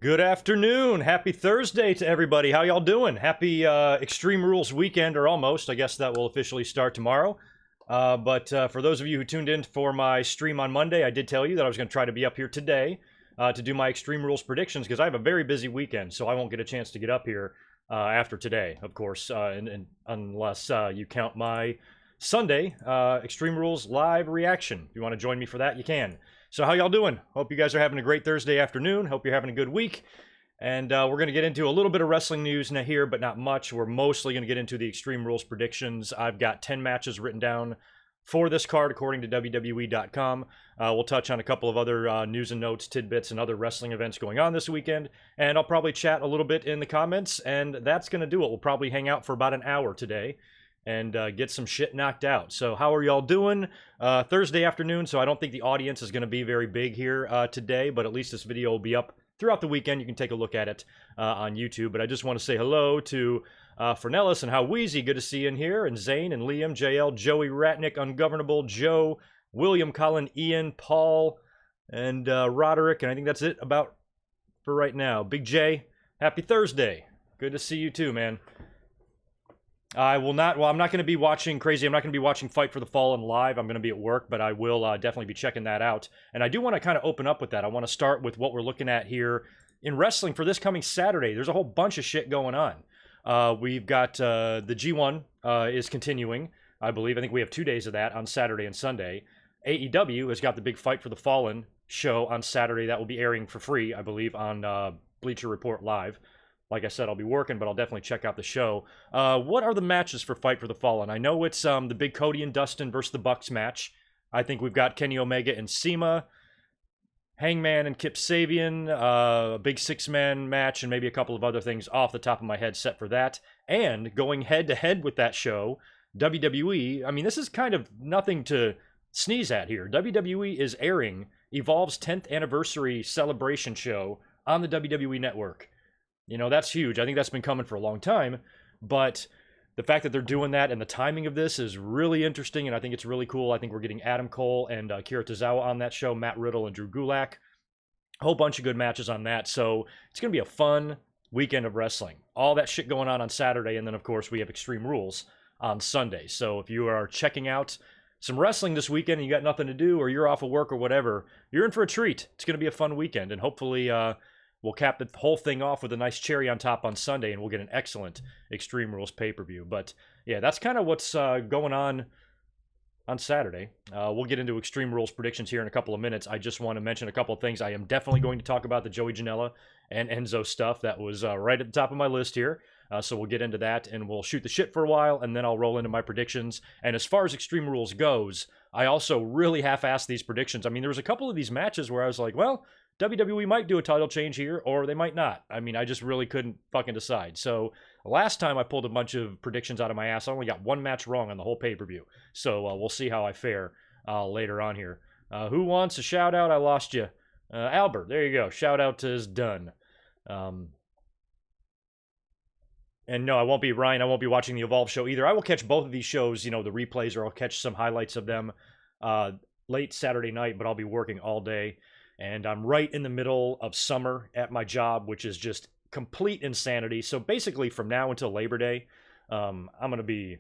Good afternoon. Happy Thursday to everybody. How y'all doing? Happy Extreme Rules weekend, or almost. I guess that will officially start tomorrow. But for those of you who tuned in for my stream on Monday, I did tell you that I was going to try to be up here today to do my Extreme Rules predictions because I have a very busy weekend, so I won't get a chance to get up here after today, of course, unless you count my Sunday Extreme Rules live reaction. If you want to join me for that, you can. So how y'all doing? Hope you guys are having a great Thursday afternoon. Hope you're having a good week. And we're going to get into a little bit of wrestling news here, but not much. We're mostly going to get into the Extreme Rules predictions. I've got 10 matches written down for this card, according to WWE.com. We'll touch on a couple of other news and notes, tidbits, and other wrestling events going on this weekend. And I'll probably chat a little bit in the comments, and that's going to do it. We'll probably hang out for about an hour today and get some shit knocked out. So how are y'all doing? Thursday afternoon, so I don't think the audience is going to be very big here today, but at least this video will be up throughout the weekend. You can take a look at it on YouTube. But I just want to say hello to Fernellis and How Wheezy. Good to see you in here. And Zane and Liam, JL, Joey Ratnick, Ungovernable, Joe, William, Colin, Ian, Paul, and Roderick. And I think that's it about for right now. Big J, happy Thursday. Good to see you too, man. I will not, well, I'm not going to be watching Crazy. I'm not going to be watching Fight for the Fallen live. I'm going to be at work, but I will definitely be checking that out. And I do want to kind of open up with that. I want to start with what we're looking at here in wrestling for this coming Saturday. There's a whole bunch of shit going on. We've got the G1 is continuing, I believe. I think we have 2 days of that on Saturday and Sunday. AEW has got the big Fight for the Fallen show on Saturday. That will be airing for free, I believe, on Bleacher Report Live. Like I said, I'll be working, but I'll definitely check out the show. What are the matches for Fight for the Fallen? I know it's the big Cody and Dustin versus the Bucks match. I think we've got Kenny Omega and CIMA, Hangman and Kip Sabian, a big six-man match, and maybe a couple of other things off the top of my head set for that. And going head-to-head with that show, WWE, I mean, this is kind of nothing to sneeze at here. WWE is airing Evolve's 10th anniversary celebration show on the WWE Network. You know, that's huge. I think that's been coming for a long time, but the fact that they're doing that and the timing of this is really interesting, and I think it's really cool. I think we're getting Adam Cole and Kira Tozawa on that show, Matt Riddle and Drew Gulak. A whole bunch of good matches on that, so it's going to be a fun weekend of wrestling. All that shit going on Saturday, and then, of course, we have Extreme Rules on Sunday. So if you are checking out some wrestling this weekend and you got nothing to do, or you're off of work or whatever, you're in for a treat. It's going to be a fun weekend, and hopefully we'll cap the whole thing off with a nice cherry on top on Sunday, and we'll get an excellent Extreme Rules pay-per-view. But, yeah, that's kind of what's going on Saturday. We'll get into Extreme Rules predictions here in a couple of minutes. I just want to mention a couple of things. I am definitely going to talk about the Joey Janela and Enzo stuff. That was right at the top of my list here. So we'll get into that, and we'll shoot the shit for a while, and then I'll roll into my predictions. And as far as Extreme Rules goes, I also really half-assed these predictions. I mean, there was a couple of these matches where I was like, well, WWE might do a title change here, or they might not. I mean, I just really couldn't fucking decide. So last time I pulled a bunch of predictions out of my ass. I only got one match wrong on the whole pay-per-view. So we'll see how I fare later on here. Who wants a shout-out? I lost you. Albert, there you go. Shout-out is done. And no, I won't be, Ryan, I won't be watching the Evolve show either. I will catch both of these shows, you know, the replays, or I'll catch some highlights of them late Saturday night, but I'll be working all day. And I'm right in the middle of summer at my job, which is just complete insanity. So basically from now until Labor Day, I'm going to be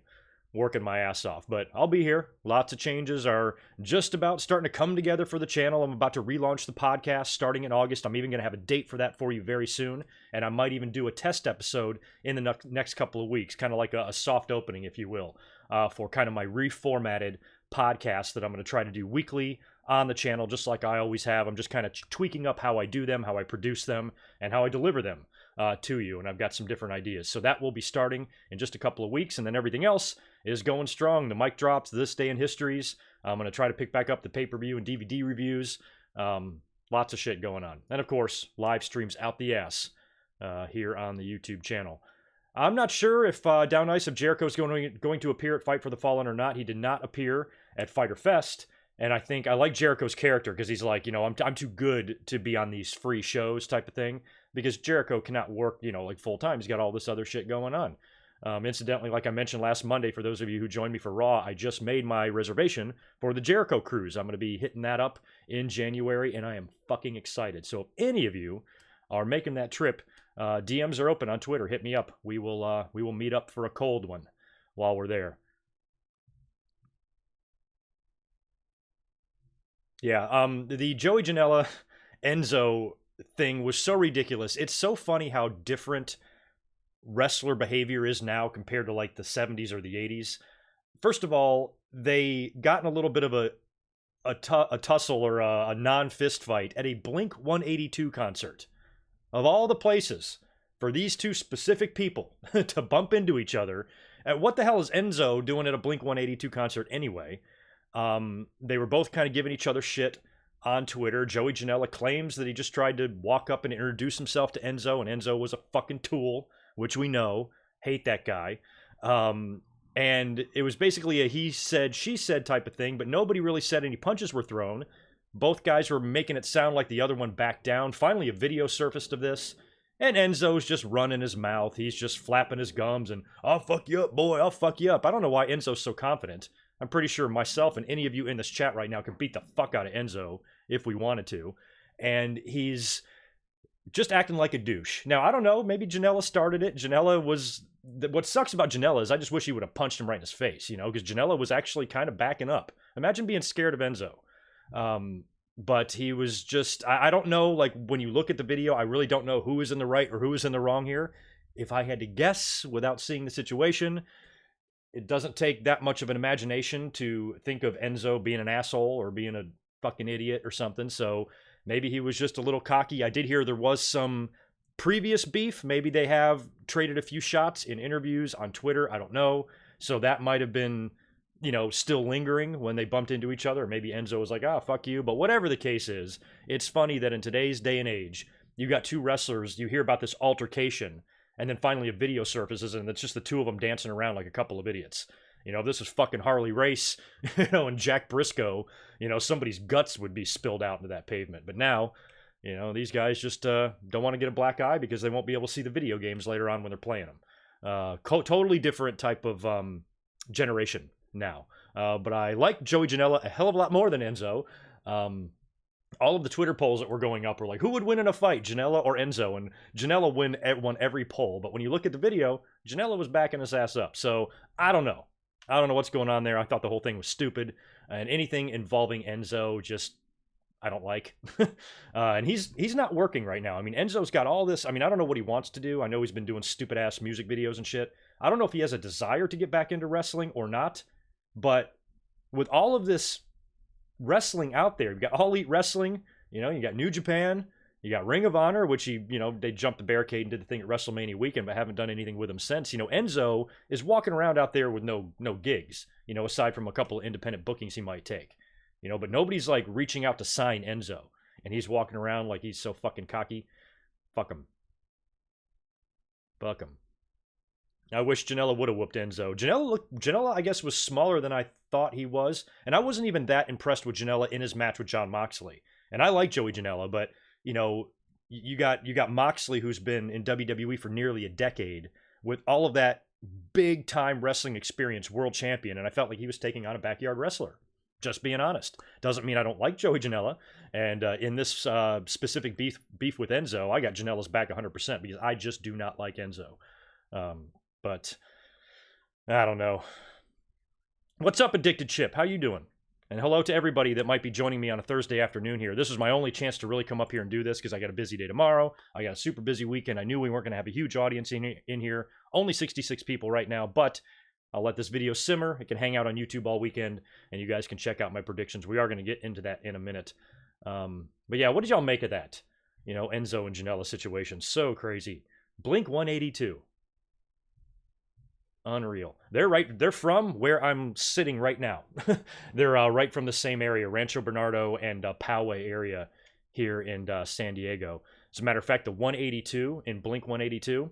working my ass off. But I'll be here. Lots of changes are just about starting to come together for the channel. I'm about to relaunch the podcast starting in August. I'm even going to have a date for that for you very soon. And I might even do a test episode in the next couple of weeks, kind of like a soft opening, if you will, for kind of my reformatted podcast that I'm going to try to do weekly on the channel, just like I always have. I'm just kind of tweaking up how I do them, how I produce them, and how I deliver them to you. And I've got some different ideas. So that will be starting in just a couple of weeks. And then everything else is going strong. The mic drops, This Day in Histories. I'm going to try to pick back up the pay-per-view and DVD reviews. Lots of shit going on. And of course, live streams out the ass here on the YouTube channel. I'm not sure if Down Ice of Jericho is going to appear at Fight for the Fallen or not. He did not appear at Fyter Fest. And I think I like Jericho's character because he's like, you know, I'm too good to be on these free shows type of thing, because Jericho cannot work, you know, like full time. He's got all this other shit going on. Incidentally, like I mentioned last Monday, for those of you who joined me for Raw, I just made my reservation for the Jericho Cruise. I'm going to be hitting that up in January, and I am fucking excited. So if any of you are making that trip, DMs are open on Twitter. Hit me up. We will meet up for a cold one while we're there. Yeah, the Joey Janela Enzo thing was so ridiculous. It's so funny how different wrestler behavior is now compared to like the 70s or the 80s. First of all, they got in a little bit of a tussle or a non-fist fight at a Blink 182 concert. Of all the places for these two specific people to bump into each other, what the hell is Enzo doing at a Blink 182 concert anyway? They were both kind of giving each other shit on Twitter. Joey Janela claims that he just tried to walk up and introduce himself to Enzo, and Enzo was a fucking tool, which we know. Hate that guy. And it was basically a he said, she said type of thing, but nobody really said any punches were thrown. Both guys were making it sound like the other one backed down. Finally, a video surfaced of this, and Enzo's just running his mouth. He's just flapping his gums and, I'll fuck you up, boy, I'll fuck you up. I don't know why Enzo's so confident. I'm pretty sure myself and any of you in this chat right now can beat the fuck out of Enzo if we wanted to. And he's just acting like a douche. Now, I don't know. Maybe Janela started it. Janela was... What sucks about Janela is I just wish he would have punched him right in his face, you know, because Janela was actually kind of backing up. Imagine being scared of Enzo. But he was just... I don't know, like, when you look at the video, I really don't know who is in the right or who is in the wrong here. If I had to guess without seeing the situation... It doesn't take that much of an imagination to think of Enzo being an asshole or being a fucking idiot or something. So maybe he was just a little cocky. I did hear there was some previous beef. Maybe they have traded a few shots in interviews on Twitter. I don't know. So that might have been, you know, still lingering when they bumped into each other. Maybe Enzo was like, ah, fuck you. But whatever the case is, it's funny that in today's day and age, you got two wrestlers, you hear about this altercation, and then finally a video surfaces, and it's just the two of them dancing around like a couple of idiots. You know, if this was fucking Harley Race, you know, and Jack Briscoe, you know, somebody's guts would be spilled out into that pavement. But now, you know, these guys just don't want to get a black eye because they won't be able to see the video games later on when they're playing them. Totally different type of generation now. But I like Joey Janela a hell of a lot more than Enzo. All of the Twitter polls that were going up were like, who would win in a fight, Janela or Enzo? And Janela won every poll. But when you look at the video, Janela was backing his ass up. So I don't know. I don't know what's going on there. I thought the whole thing was stupid. And anything involving Enzo, just, I don't like. And he's not working right now. I mean, Enzo's got all this. I mean, I don't know what he wants to do. I know he's been doing stupid-ass music videos and shit. I don't know if he has a desire to get back into wrestling or not. But with all of this wrestling out there, you've got All Elite Wrestling, you know, you got New Japan, you got Ring of Honor, which they jumped the barricade and did the thing at WrestleMania weekend, but haven't done anything with him since. You know, Enzo is walking around out there with no gigs, you know, aside from a couple of independent bookings he might take, you know, but nobody's like reaching out to sign Enzo, and he's walking around like he's so fucking cocky. Fuck him. Fuck him. I wish Janela would have whooped Enzo. Janela, I guess, was smaller than I thought he was, and I wasn't even that impressed with Janela in his match with Jon Moxley. And I like Joey Janela, but you know, you got Moxley, who's been in WWE for nearly a decade, with all of that big time wrestling experience, world champion, and I felt like he was taking on a backyard wrestler. Just being honest. Doesn't mean I don't like Joey Janela. And in this specific beef with Enzo, I got Janela's back 100% because I just do not like Enzo. But I don't know. What's up, Addicted Chip? How you doing? And hello to everybody that might be joining me on a Thursday afternoon here. This is my only chance to really come up here and do this because I got a busy day tomorrow. I got a super busy weekend. I knew we weren't going to have a huge audience in here. Only 66 people right now, but I'll let this video simmer. It can hang out on YouTube all weekend, and you guys can check out my predictions. We are going to get into that in a minute. But yeah, what did y'all make of that? You know, Enzo and Janela situation. So crazy. Blink 182. Unreal. They're from where I'm sitting right now. They're right from the same area, Rancho Bernardo and Poway area here in San Diego. As a matter of fact, the 182 in Blink 182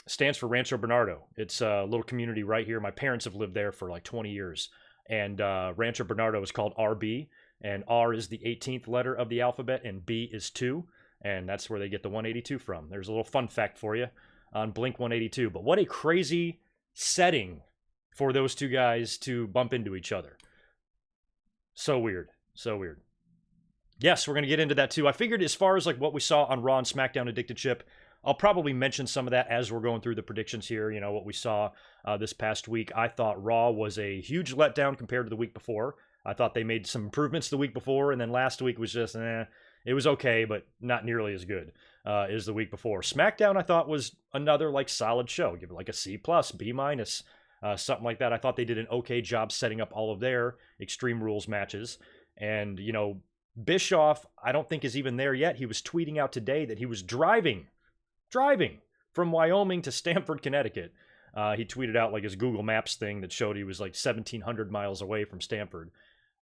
stands for Rancho Bernardo. It's a little community right here. My parents have lived there for like 20 years. And Rancho Bernardo is called RB, and R is the 18th letter of the alphabet, and B is 2, and that's where they get the 182 from. There's a little fun fact for you on Blink 182. But what a crazy setting for those two guys to bump into each other. So weird. So weird. Yes, we're going to get into that too. I figured as far as like what we saw on Raw and SmackDown Addicted Chip, I'll probably mention some of that as we're going through the predictions here. You know, what we saw this past week. I thought Raw was a huge letdown compared to the week before. I thought they made some improvements the week before, and then last week was just, it was okay, but not nearly as good as the week before. SmackDown, I thought, was another like solid show. Give it like a C plus, B minus, something like that. I thought they did an okay job setting up all of their Extreme Rules matches. And, you know, Bischoff, I don't think is even there yet. He was tweeting out today that he was driving from Wyoming to Stamford, Connecticut. He tweeted out like his Google Maps thing that showed he was like 1,700 miles away from Stamford.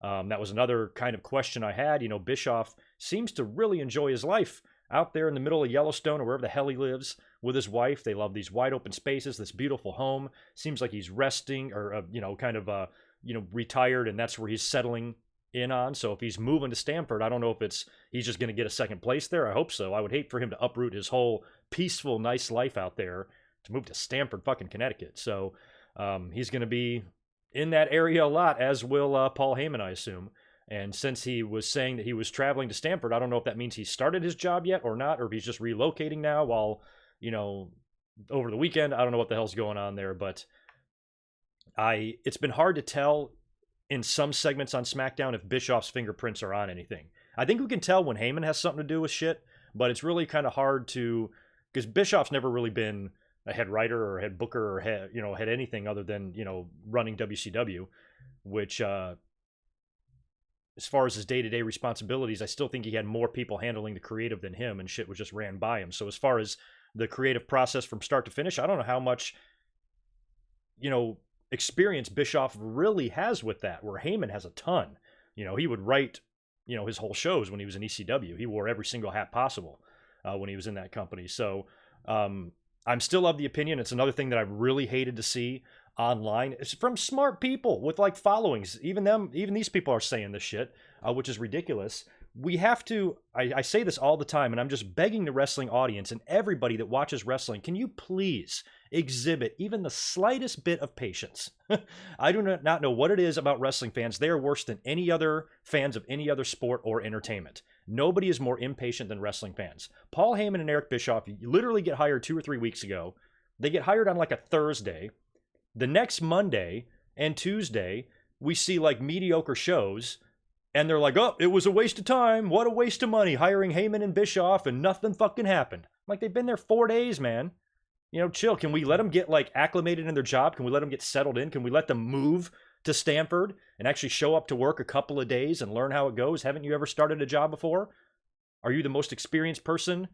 That was another kind of question I had. You know, Bischoff seems to really enjoy his life out there in the middle of Yellowstone or wherever the hell he lives with his wife. They love these wide open spaces, this beautiful home. Seems like he's resting or, you know, kind of, you know, retired, and that's where he's settling in on. So if he's moving to Stamford, I don't know if he's just going to get a second place there. I hope so. I would hate for him to uproot his whole peaceful, nice life out there to move to Stamford, fucking Connecticut. So he's going to be in that area a lot, as will Paul Heyman, I assume. And since he was saying that he was traveling to Stamford, I don't know if that means he started his job yet or not, or if he's just relocating now while, you know, over the weekend. I don't know what the hell's going on there, but it's been hard to tell in some segments on SmackDown if Bischoff's fingerprints are on anything. I think we can tell when Heyman has something to do with shit, but it's really kind of hard to, because Bischoff's never really been a head writer or a head booker or head anything other than, you know, running WCW, which as far as his day-to-day responsibilities, I still think he had more people handling the creative than him, and shit was just ran by him. So as far as the creative process from start to finish, I don't know how much, you know, experience Bischoff really has with that, where Heyman has a ton. You know, he would write, you know, his whole shows when he was in ECW. He wore every single hat possible when he was in that company. So I'm still of the opinion, it's another thing that I really hated to see online. It's from smart people with like followings. Even these people are saying this shit, which is ridiculous. We have to, I say this all the time, and I'm just begging the wrestling audience and everybody that watches wrestling, can you please exhibit even the slightest bit of patience? I do not know what it is about wrestling fans. They are worse than any other fans of any other sport or entertainment. Nobody is more impatient than wrestling fans. Paul Heyman and Eric Bischoff literally get hired 2 or 3 weeks ago. They get hired on like a Thursday. The next Monday and Tuesday, we see like mediocre shows. And they're like, oh, it was a waste of time. What a waste of money hiring Heyman and Bischoff, and nothing fucking happened. Like, they've been there 4 days, man. You know, chill. Can we let them get like acclimated in their job? Can we let them get settled in? Can we let them move to Stamford and actually show up to work a couple of days and learn how it goes? Haven't you ever started a job before? Are you the most experienced person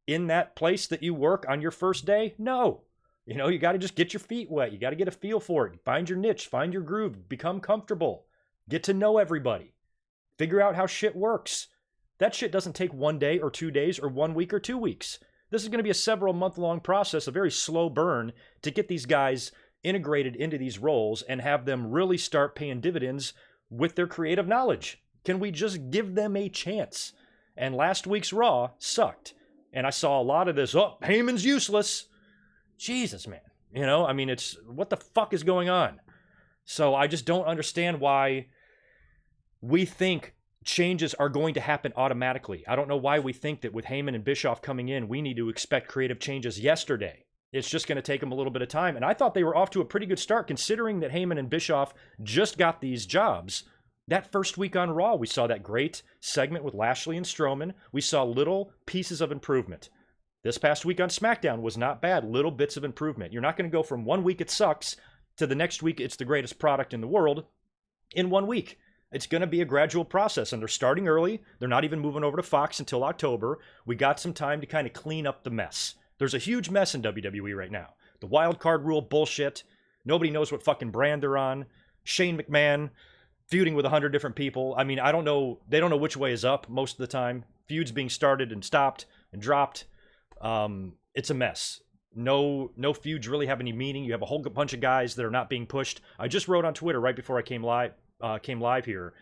in that place that you work on your first day? No. You know, you got to just get your feet wet. You got to get a feel for it. Find your niche, find your groove, become comfortable. Get to know everybody. Figure out how shit works. That shit doesn't take 1 day or 2 days or 1 week or 2 weeks. This is going to be a several month-long process, a very slow burn to get these guys integrated into these roles and have them really start paying dividends with their creative knowledge. Can we just give them a chance? And last week's Raw sucked. And I saw a lot of this, oh, Heyman's useless. Jesus, man. You know, I mean, it's, what the fuck is going on? So I just don't understand why we think changes are going to happen automatically. I don't know why we think that with Heyman and Bischoff coming in, we need to expect creative changes yesterday. It's just going to take them a little bit of time. And I thought they were off to a pretty good start, considering that Heyman and Bischoff just got these jobs. That first week on Raw, we saw that great segment with Lashley and Strowman. We saw little pieces of improvement. This past week on SmackDown was not bad. Little bits of improvement. You're not going to go from 1 week it sucks to the next week it's the greatest product in the world in 1 week. It's going to be a gradual process, and they're starting early. They're not even moving over to Fox until October. We got some time to kind of clean up the mess. There's a huge mess in WWE right now. The wild card rule bullshit. Nobody knows what fucking brand they're on. Shane McMahon feuding with 100 different people. I mean, I don't know. They don't know which way is up most of the time. Feuds being started and stopped and dropped. It's a mess. No feuds really have any meaning. You have a whole bunch of guys that are not being pushed. I just wrote on Twitter right before I came live here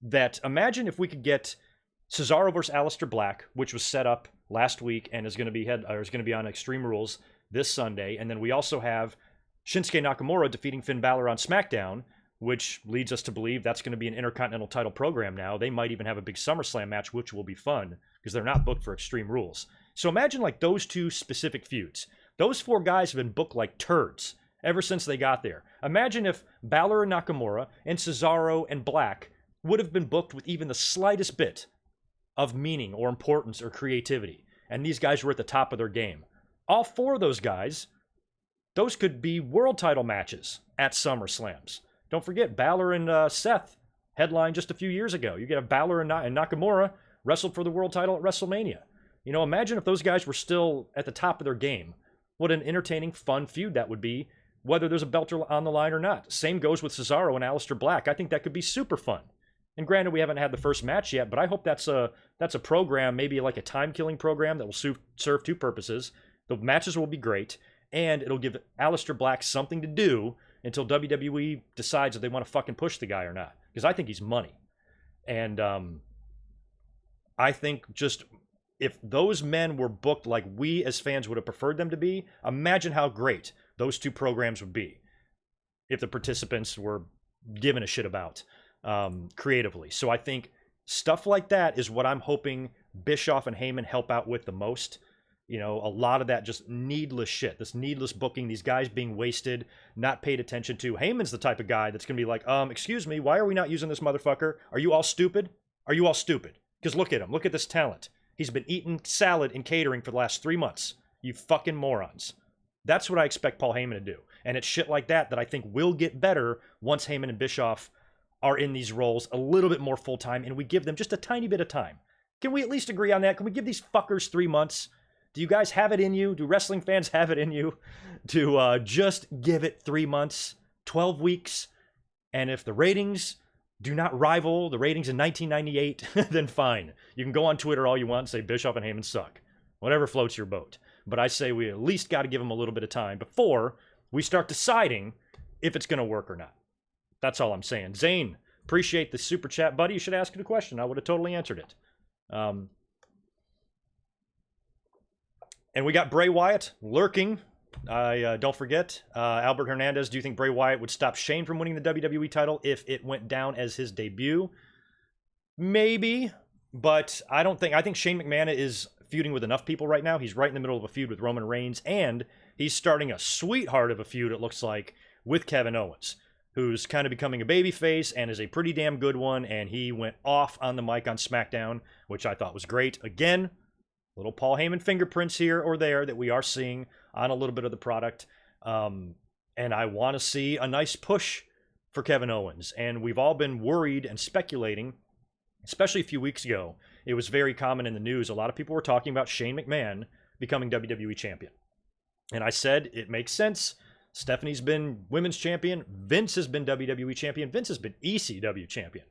that imagine if we could get Cesaro versus Aleister Black, which was set up last week and is going to be on Extreme Rules this Sunday, and then we also have Shinsuke Nakamura defeating Finn Balor on SmackDown. which leads us to believe that's going to be an Intercontinental title program now. They might even have a big SummerSlam match, which will be fun because they're not booked for Extreme Rules. So imagine like those two specific feuds. Those 4 guys have been booked like turds ever since they got there. Imagine if Balor and Nakamura and Cesaro and Black would have been booked with even the slightest bit of meaning or importance or creativity, and these guys were at the top of their game. All 4 of those guys, those could be world title matches at SummerSlams. Don't forget, Balor and Seth headlined just a few years ago. You get Balor and Nakamura wrestled for the world title at WrestleMania. You know, imagine if those guys were still at the top of their game. What an entertaining, fun feud that would be, whether there's a belt on the line or not. Same goes with Cesaro and Aleister Black. I think that could be super fun. And granted, we haven't had the first match yet, but I hope that's a program, maybe like a time-killing program that will serve 2 purposes. The matches will be great, and it'll give Aleister Black something to do until WWE decides if they want to fucking push the guy or not. Because I think he's money. And I think just if those men were booked like we as fans would have preferred them to be, imagine how great those 2 programs would be if the participants were given a shit about creatively. So I think stuff like that is what I'm hoping Bischoff and Heyman help out with the most. You know, a lot of that just needless shit, this needless booking, these guys being wasted, not paid attention to. Heyman's the type of guy that's going to be like, excuse me, why are we not using this motherfucker? Are you all stupid? Are you all stupid? Because look at him. Look at this talent. He's been eating salad and catering for the last 3 months. You fucking morons. That's what I expect Paul Heyman to do. And it's shit like that that I think will get better once Heyman and Bischoff are in these roles a little bit more full-time and we give them just a tiny bit of time. Can we at least agree on that? Can we give these fuckers 3 months? Do you guys have it in you? Do wrestling fans have it in you to just give it 3 months, 12 weeks? And if the ratings do not rival the ratings in 1998, then fine. You can go on Twitter all you want and say Bischoff and Heyman suck. Whatever floats your boat. But I say we at least got to give them a little bit of time before we start deciding if it's going to work or not. That's all I'm saying. Zane, appreciate the super chat, buddy. You should ask it a question. I would have totally answered it. And we got Bray Wyatt lurking. Don't forget, Albert Hernandez, do you think Bray Wyatt would stop Shane from winning the WWE title if it went down as his debut? Maybe, but I don't think. I think Shane McMahon is feuding with enough people right now. He's right in the middle of a feud with Roman Reigns, and he's starting a sweetheart of a feud, it looks like, with Kevin Owens, who's kind of becoming a babyface and is a pretty damn good one, and he went off on the mic on SmackDown, which I thought was great. Again, little Paul Heyman fingerprints here or there that we are seeing on a little bit of the product. And I want to see a nice push for Kevin Owens. And we've all been worried and speculating, especially a few weeks ago. It was very common in the news. A lot of people were talking about Shane McMahon becoming WWE champion. And I said, it makes sense. Stephanie's been women's champion. Vince has been WWE champion. Vince has been ECW champion.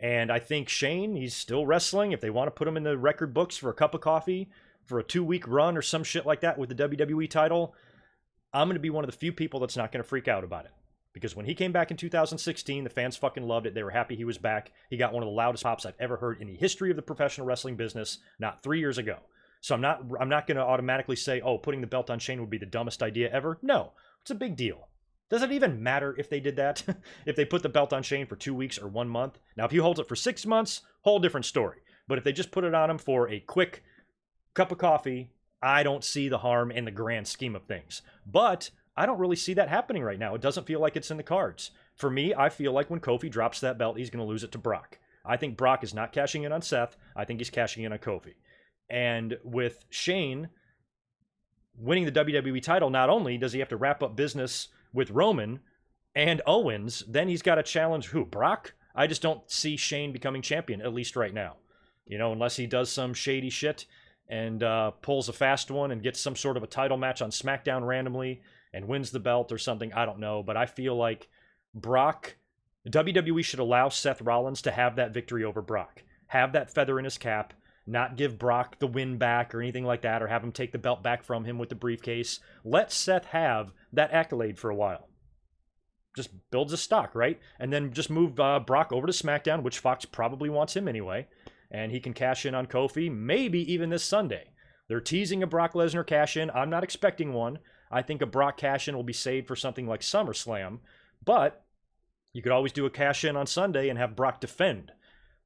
And I think Shane, he's still wrestling. If they want to put him in the record books for a cup of coffee, for a 2-week run or some shit like that with the WWE title, I'm going to be one of the few people that's not going to freak out about it. Because when he came back in 2016, the fans fucking loved it. They were happy he was back. He got one of the loudest pops I've ever heard in the history of the professional wrestling business, not 3 years ago. So I'm not going to automatically say, oh, putting the belt on Shane would be the dumbest idea ever. No, it's a big deal. Does it even matter if they did that? If they put the belt on Shane for 2 weeks or 1 month? Now, if he holds it for 6 months, whole different story. But if they just put it on him for a quick cup of coffee, I don't see the harm in the grand scheme of things. But I don't really see that happening right now. It doesn't feel like it's in the cards. For me, I feel like when Kofi drops that belt, he's going to lose it to Brock. I think Brock is not cashing in on Seth. I think he's cashing in on Kofi. And with Shane winning the WWE title, not only does he have to wrap up business with Roman and Owens, then he's got to challenge who? Brock? I just don't see Shane becoming champion, at least right now. You know, unless he does some shady shit and pulls a fast one and gets some sort of a title match on SmackDown randomly and wins the belt or something. I don't know, but I feel like Brock, WWE should allow Seth Rollins to have that victory over Brock. Have that feather in his cap, not give Brock the win back or anything like that, or have him take the belt back from him with the briefcase. Let Seth have that accolade for a while. Just builds a stock, right? And then just move Brock over to SmackDown, which Fox probably wants him anyway, and he can cash in on Kofi, maybe even this Sunday. They're teasing a Brock Lesnar cash-in. I'm not expecting one. I think a Brock cash-in will be saved for something like SummerSlam, but You could always do a cash in on Sunday and have Brock defend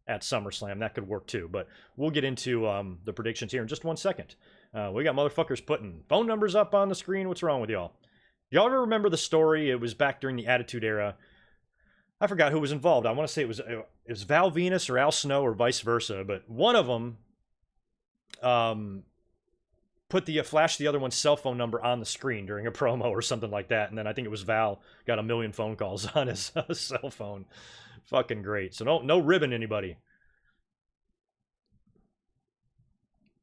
at SummerSlam. That could work too. But we'll get into the predictions here in just 1 second. We got motherfuckers putting phone numbers up on the screen. What's wrong with y'all? Y'all ever remember the story? It was back during the Attitude Era. I forgot who was involved. I want to say it was Val Venus or Al Snow or vice versa. But one of them flashed the other one's cell phone number on the screen during a promo or something like that. And then I think it was Val got a million phone calls on his cell phone. Fucking great. So no ribbon anybody.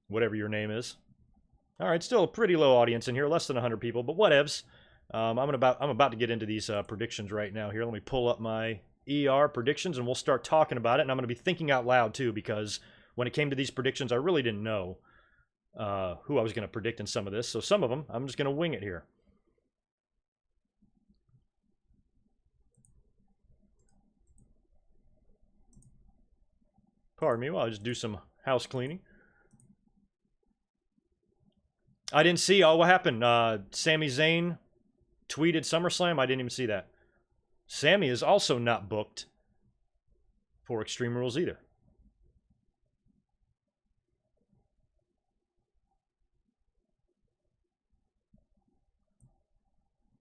Whatever your name is. All right, still a pretty low audience in here, less than 100 people, but whatevs. I'm about to get into these predictions right now here. Let me pull up my ER predictions and we'll start talking about it. And I'm going to be thinking out loud too, because when it came to these predictions, I really didn't know who I was going to predict in some of this. So some of them, I'm just going to wing it here. Pardon me while I just do some house cleaning. I didn't see. Oh, what happened? Sami Zayn tweeted SummerSlam. I didn't even see that. Sami is also not booked for Extreme Rules either.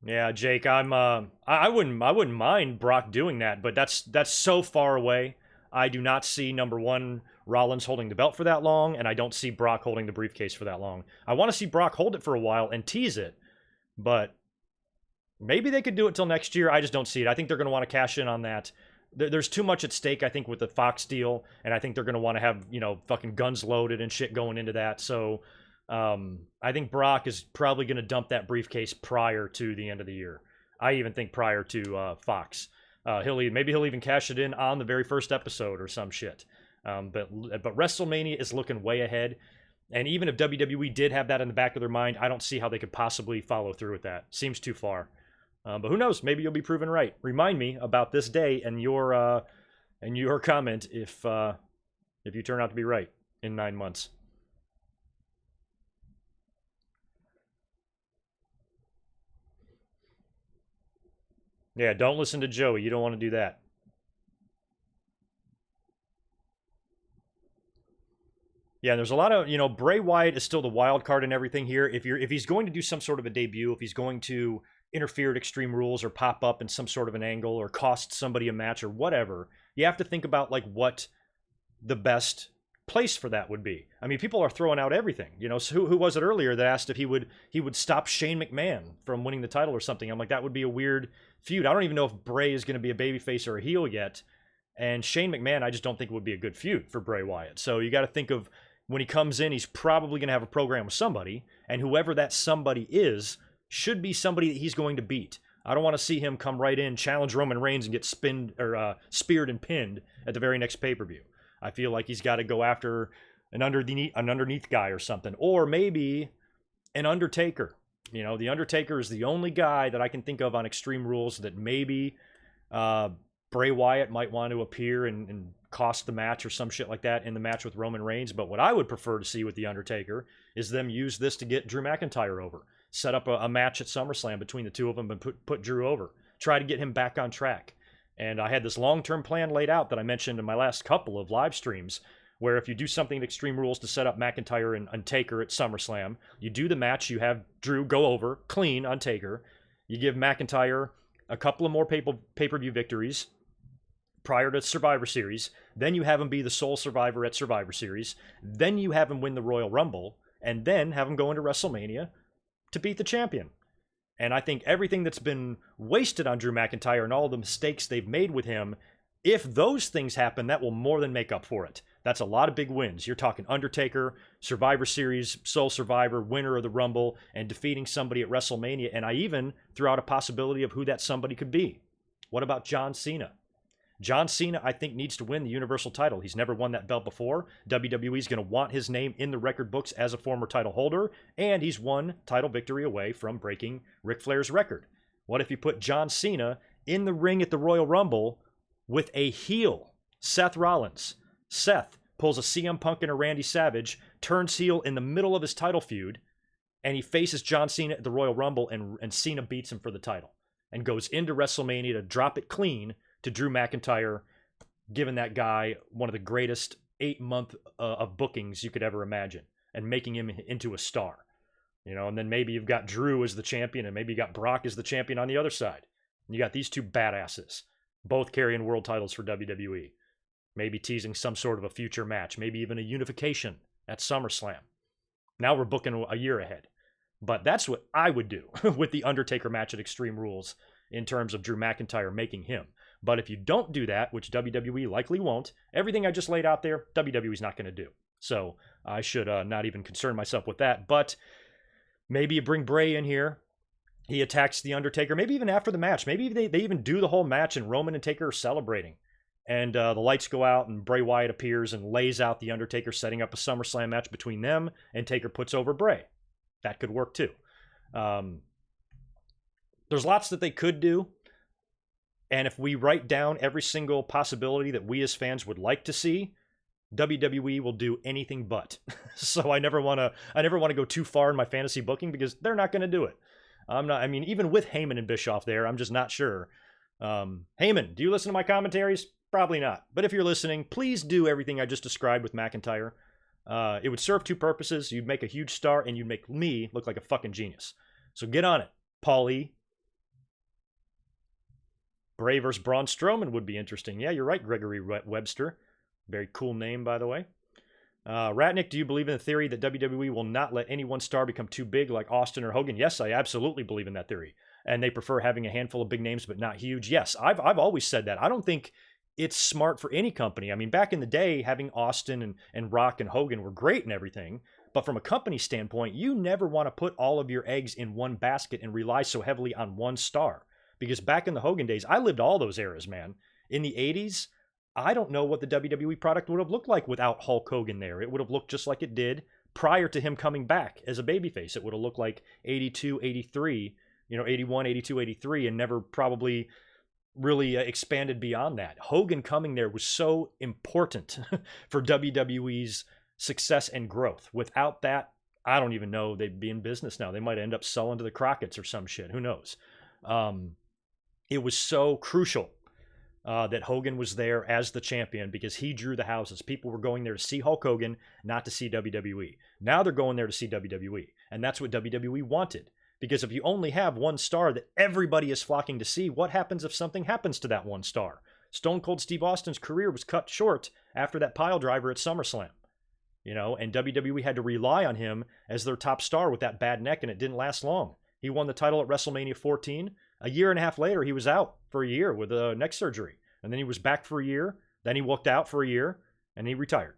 Yeah, Jake, I wouldn't mind Brock doing that, but that's so far away. I do not see, number one, Rollins holding the belt for that long, and I don't see Brock holding the briefcase for that long. I want to see Brock hold it for a while and tease it, but maybe they could do it till next year. I just don't see it. I think they're going to want to cash in on that. There's too much at stake, I think, with the Fox deal, and I think they're going to want to have, fucking guns loaded and shit going into that. So I think Brock is probably going to dump that briefcase prior to the end of the year. I even think prior to Fox. Maybe he'll even cash it in on the very first episode or some shit. But WrestleMania is looking way ahead. And even if WWE did have that in the back of their mind, I don't see how they could possibly follow through with that. Seems too far. But who knows? Maybe you'll be proven right. Remind me about this day and your comment if you turn out to be right in 9 months. Yeah, don't listen to Joey. You don't want to do that. Yeah, there's a lot of, Bray Wyatt is still the wild card and everything here. If he's going to do some sort of a debut, if he's going to interfere at Extreme Rules or pop up in some sort of an angle or cost somebody a match or whatever, you have to think about like what the best place for that would be. I mean, people are throwing out everything. So who was it earlier that asked if he would stop Shane McMahon from winning the title or something? I'm like, that would be a weird feud. I don't even know if Bray is going to be a babyface or a heel yet. And Shane McMahon, I just don't think it would be a good feud for Bray Wyatt. So you got to think of when he comes in, he's probably going to have a program with somebody, and whoever that somebody is should be somebody that he's going to beat. I don't want to see him come right in, challenge Roman Reigns, and get speared and pinned at the very next pay-per-view. I feel like he's got to go after an underneath guy or something, or maybe an Undertaker. The Undertaker is the only guy that I can think of on Extreme Rules that maybe Bray Wyatt might want to appear and cost the match or some shit like that in the match with Roman Reigns. But what I would prefer to see with the Undertaker is them use this to get Drew McIntyre over. Set up a match at SummerSlam between the two of them and put Drew over. Try to get him back on track. And I had this long-term plan laid out that I mentioned in my last couple of live streams, where if you do something at Extreme Rules to set up McIntyre and Taker at SummerSlam, you do the match, you have Drew go over clean on Taker, you give McIntyre a couple of more pay-per-view victories prior to Survivor Series, then you have him be the sole survivor at Survivor Series, then you have him win the Royal Rumble, and then have him go into WrestleMania to beat the champion. And I think everything that's been wasted on Drew McIntyre and all the mistakes they've made with him, if those things happen, that will more than make up for it. That's a lot of big wins. You're talking Undertaker, Survivor Series, sole survivor, winner of the Rumble, and defeating somebody at WrestleMania. And I even threw out a possibility of who that somebody could be. What about John Cena? John Cena, I think, needs to win the Universal title. He's never won that belt before. WWE's going to want his name in the record books as a former title holder, and he's one title victory away from breaking Ric Flair's record. What if you put John Cena in the ring at the Royal Rumble with a heel, Seth Rollins? Seth pulls a CM Punk and a Randy Savage, turns heel in the middle of his title feud, and he faces John Cena at the Royal Rumble, and Cena beats him for the title and goes into WrestleMania to drop it clean to Drew McIntyre, giving that guy one of the greatest 8-month of bookings you could ever imagine and making him into a star. You know, and then maybe you've got Drew as the champion and maybe you got Brock as the champion on the other side. And you got these two badasses, both carrying world titles for WWE. Maybe teasing some sort of a future match, maybe even a unification at SummerSlam. Now we're booking a year ahead. But that's what I would do with the Undertaker match at Extreme Rules in terms of Drew McIntyre making him. But if you don't do that, which WWE likely won't, everything I just laid out there, WWE's not going to do. So I should not even concern myself with that. But maybe you bring Bray in here. He attacks the Undertaker. Maybe even after the match. Maybe they even do the whole match and Roman and Taker are celebrating. And the lights go out and Bray Wyatt appears and lays out the Undertaker, setting up a SummerSlam match between them, and Taker puts over Bray. That could work too. There's lots that they could do. And if we write down every single possibility that we as fans would like to see, WWE will do anything but. So I never want to go too far in my fantasy booking because they're not going to do it. Even with Heyman and Bischoff there, I'm just not sure. Heyman, do you listen to my commentaries? Probably not. But if you're listening, please do everything I just described with McIntyre. It would serve two purposes. You'd make a huge star, and you'd make me look like a fucking genius. So get on it, Paulie. Bray vs. Braun Strowman would be interesting. Yeah, you're right, Gregory Webster. Very cool name, by the way. Ratnick, do you believe in the theory that WWE will not let any one star become too big like Austin or Hogan? Yes, I absolutely believe in that theory. And they prefer having a handful of big names but not huge. Yes, I've always said that. I don't think it's smart for any company. I mean, back in the day, having Austin and Rock and Hogan were great and everything. But from a company standpoint, you never want to put all of your eggs in one basket and rely so heavily on one star. Because back in the Hogan days, I lived all those eras, man. In the 80s, I don't know what the WWE product would have looked like without Hulk Hogan there. It would have looked just like it did prior to him coming back as a babyface. It would have looked like 82, 83, 81, 82, 83, and never probably really expanded beyond that. Hogan coming there was so important for WWE's success and growth. Without that, I don't even know they'd be in business now. They might end up selling to the Crockett's or some shit. Who knows? It was so crucial that Hogan was there as the champion because he drew the houses. People were going there to see Hulk Hogan, not to see WWE. Now they're going there to see WWE. And that's what WWE wanted. Because if you only have one star that everybody is flocking to see, what happens if something happens to that one star? Stone Cold Steve Austin's career was cut short after that pile driver at SummerSlam. And WWE had to rely on him as their top star with that bad neck, and it didn't last long. He won the title at WrestleMania 14. A year and a half later, he was out for a year with a neck surgery. And then he was back for a year. Then he walked out for a year, and he retired.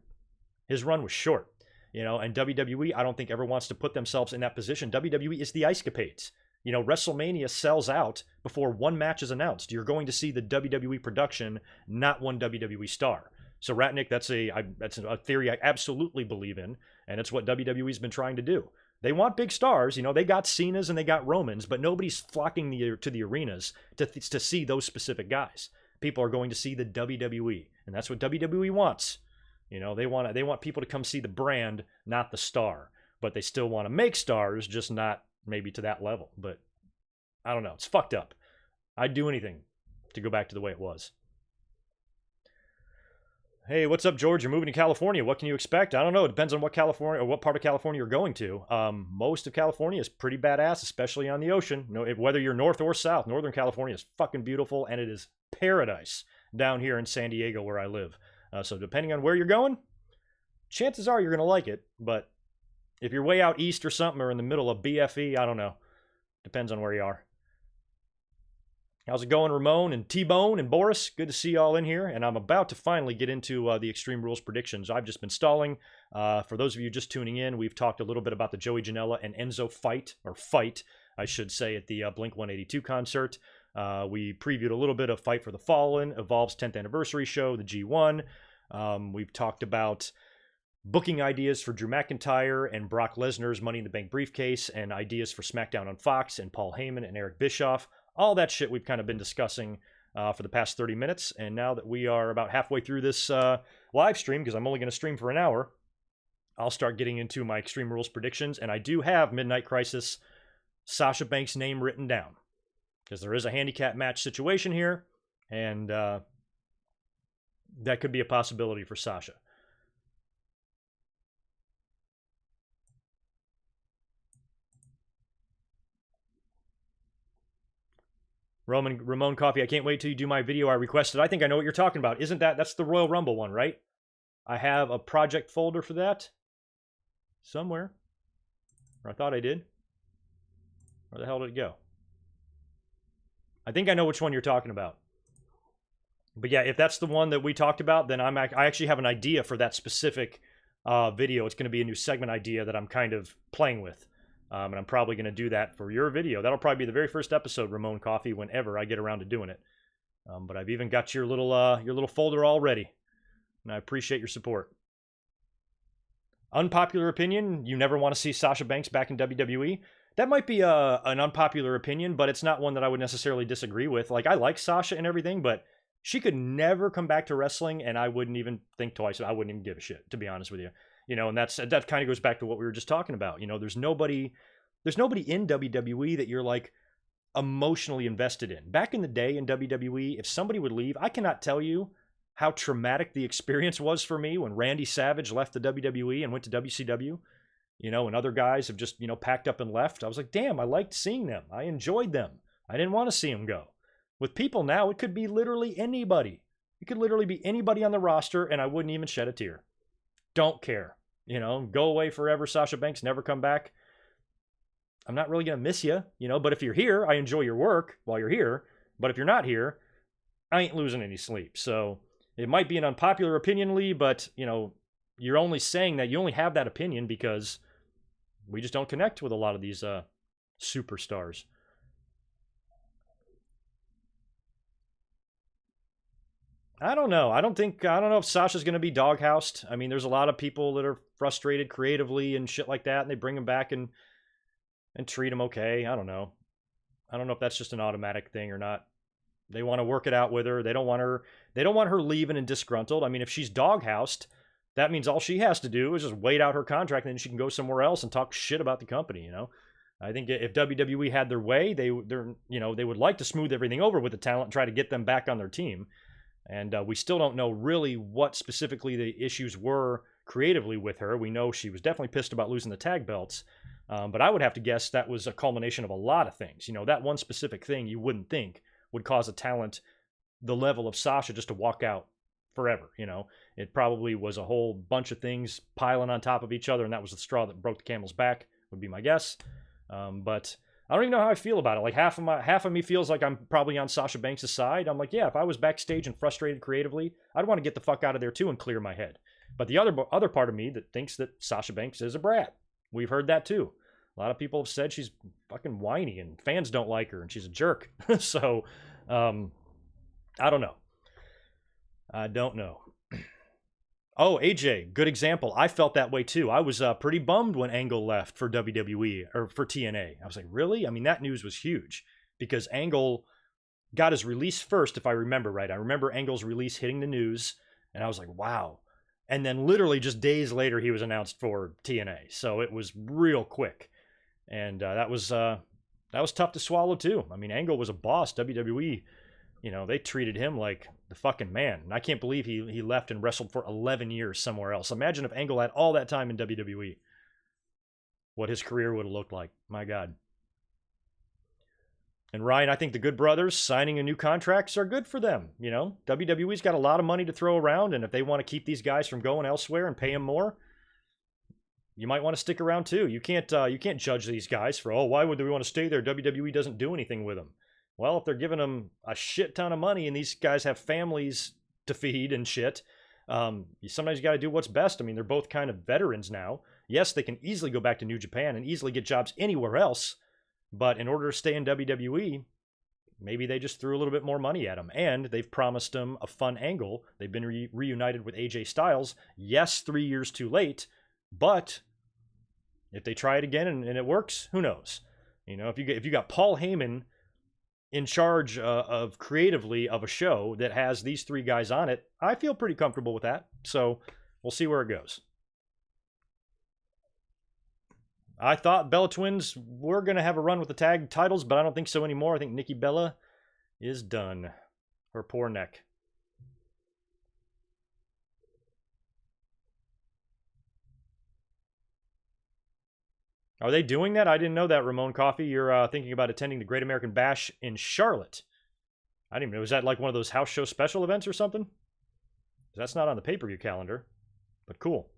His run was short. And WWE, I don't think ever wants to put themselves in that position. WWE is the Ice Capades. WrestleMania sells out before one match is announced. You're going to see the WWE production, not one WWE star. So Ratnick, that's a theory I absolutely believe in, and it's what WWE's been trying to do. They want big stars. They got Cena's and they got Romans, but nobody's flocking to the arenas to see those specific guys. People are going to see the WWE, and that's what WWE wants. They want people to come see the brand, not the star. But they still want to make stars, just not maybe to that level. But I don't know. It's fucked up. I'd do anything to go back to the way it was. Hey, what's up, George? You're moving to California. What can you expect? I don't know. It depends on what part of California you're going to. Most of California is pretty badass, especially on the ocean. Whether you're north or south, Northern California is fucking beautiful, and it is paradise down here in San Diego where I live. So depending on where you're going, chances are you're going to like it. But if you're way out east or something, or in the middle of BFE, I don't know. Depends on where you are. How's it going, Ramon and T-Bone and Boris? Good to see y'all in here. And I'm about to finally get into the Extreme Rules predictions. I've just been stalling. For those of you just tuning in, we've talked a little bit about the Joey Janela and Enzo fight, I should say, at the Blink-182 concert. We previewed a little bit of Fight for the Fallen, Evolve's 10th anniversary show, the G1. We've talked about booking ideas for Drew McIntyre and Brock Lesnar's Money in the Bank briefcase, and ideas for SmackDown on Fox and Paul Heyman and Eric Bischoff. All that shit we've kind of been discussing for the past 30 minutes. And now that we are about halfway through this live stream, because I'm only going to stream for an hour, I'll start getting into my Extreme Rules predictions. And I do have Midnight Crisis, Sasha Banks' name written down, because there is a handicap match situation here. And that could be a possibility for Sasha. Ramon Coffee, I can't wait till you do my video I requested. I think I know what you're talking about. Isn't that's the Royal Rumble one, right? I have a project folder for that somewhere. Or I thought I did. Where the hell did it go? I think I know which one you're talking about. But yeah, if that's the one that we talked about, then I actually have an idea for that specific video. It's going to be a new segment idea that I'm kind of playing with. And I'm probably going to do that for your video. That'll probably be the very first episode, Ramon Coffee, whenever I get around to doing it. But I've even got your little folder all ready. And I appreciate your support. Unpopular opinion, you never want to see Sasha Banks back in WWE. That might be an unpopular opinion, but it's not one that I would necessarily disagree with. Like, I like Sasha and everything, but she could never come back to wrestling, and I wouldn't even think twice. I wouldn't even give a shit, to be honest with you. You know, and that kind of goes back to what we were just talking about. You know, there's nobody in WWE that you're like emotionally invested in. Back in the day in WWE, if somebody would leave, I cannot tell you how traumatic the experience was for me when Randy Savage left the WWE and went to WCW. You know, and other guys have just, you know, packed up and left. I was like, damn, I liked seeing them. I enjoyed them. I didn't want to see them go. With people now, it could be literally anybody. It could literally be anybody on the roster, and I wouldn't even shed a tear. Don't care. You know, go away forever, Sasha Banks, never come back. I'm not really going to miss you, you know, but if you're here, I enjoy your work while you're here. But if you're not here, I ain't losing any sleep. So it might be an unpopular opinion, Lee, but, you know, you're only saying that, you only have that opinion because we just don't connect with a lot of these superstars. I don't know. I don't know if Sasha's going to be doghoused. I mean, there's a lot of people that are frustrated creatively and shit like that, and they bring him back and treat him okay. I don't know. I don't know if that's just an automatic thing or not. They want to work it out with her. They don't want her leaving and disgruntled. I mean, if she's doghoused, that means all she has to do is just wait out her contract, and then she can go somewhere else and talk shit about the company, you know? I think if WWE had their way, they would like to smooth everything over with the talent and try to get them back on their team. And we still don't know really what specifically the issues were creatively with her. We know she was definitely pissed about losing the tag belts. But I would have to guess that was a culmination of a lot of things. You know, that one specific thing you wouldn't think would cause a talent the level of Sasha just to walk out forever, you know. It probably was a whole bunch of things piling on top of each other, and that was the straw that broke the camel's back, would be my guess. But I don't even know how I feel about it. Like half of me feels like I'm probably on Sasha Banks' side. I'm like, yeah, if I was backstage and frustrated creatively, I'd want to get the fuck out of there too and clear my head. But the other part of me that thinks that Sasha Banks is a brat. We've heard that too. A lot of people have said she's fucking whiny and fans don't like her and she's a jerk. So, I don't know. I don't know. Oh, AJ, good example. I felt that way too. I was pretty bummed when Angle left for WWE or for TNA. I was like, really? I mean, that news was huge because Angle got his release first, if I remember right. I remember Angle's release hitting the news, and I was like, wow. And then literally just days later, he was announced for TNA. So it was real quick. And that was tough to swallow too. I mean, Angle was a boss. WWE, you know, they treated him like the fucking man. And I can't believe he left and wrestled for 11 years somewhere else. Imagine if Angle had all that time in WWE. What his career would have looked like. My God. And Ryan, I think the Good Brothers signing a new contracts are good for them. You know, WWE's got a lot of money to throw around, and if they want to keep these guys from going elsewhere and pay them more, you might want to stick around too. You can't judge these guys for, oh, why would we want to stay there? WWE doesn't do anything with them. Well, if they're giving them a shit ton of money and these guys have families to feed and shit, sometimes you got to do what's best. I mean, they're both kind of veterans now. Yes, they can easily go back to New Japan and easily get jobs anywhere else. But in order to stay in WWE, maybe they just threw a little bit more money at him. And they've promised him a fun angle. They've been reunited with AJ Styles. Yes, 3 years too late. But if they try it again and it works, who knows? You know, if you got Paul Heyman in charge of creatively of a show that has these three guys on it, I feel pretty comfortable with that. So we'll see where it goes. I thought Bella Twins were going to have a run with the tag titles, but I don't think so anymore. I think Nikki Bella is done. Her poor neck. Are they doing that? I didn't know that, Ramon Coffee. You're thinking about attending the Great American Bash in Charlotte. I didn't even know. Was that like one of those house show special events or something? That's not on the pay-per-view calendar, but cool.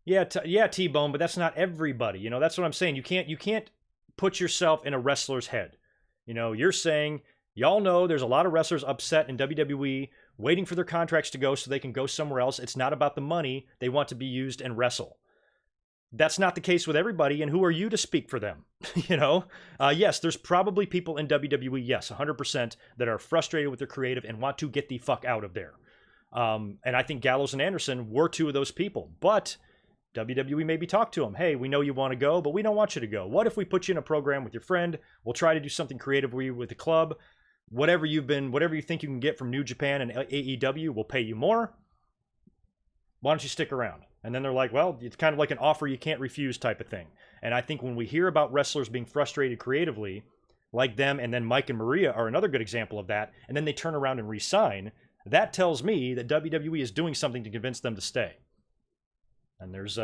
Yeah, T-Bone, but that's not everybody. You know, that's what I'm saying. You can't put yourself in a wrestler's head. You know, you're saying y'all know there's a lot of wrestlers upset in WWE waiting for their contracts to go so they can go somewhere else. It's not about the money. They want to be used and wrestle. That's not the case with everybody, and who are you to speak for them? You know? Yes, there's probably people in WWE, yes, 100%, that are frustrated with their creative and want to get the fuck out of there. And I think Gallows and Anderson were two of those people. But WWE maybe talk to them. Hey, we know you want to go, but we don't want you to go. What if we put you in a program with your friend? We'll try to do something creative with the club. Whatever you think you can get from New Japan and AEW, we'll pay you more. Why don't you stick around? And then they're like, well, it's kind of like an offer you can't refuse type of thing. And I think when we hear about wrestlers being frustrated creatively, like them, and then Mike and Maria are another good example of that, and then they turn around and re-sign, that tells me that WWE is doing something to convince them to stay. And there's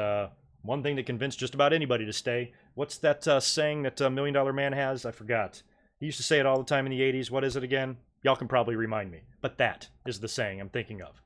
one thing that convinced just about anybody to stay. What's that saying that $1 Million Man has? I forgot. He used to say it all the time in the 80s. What is it again? Y'all can probably remind me. But that is the saying I'm thinking of.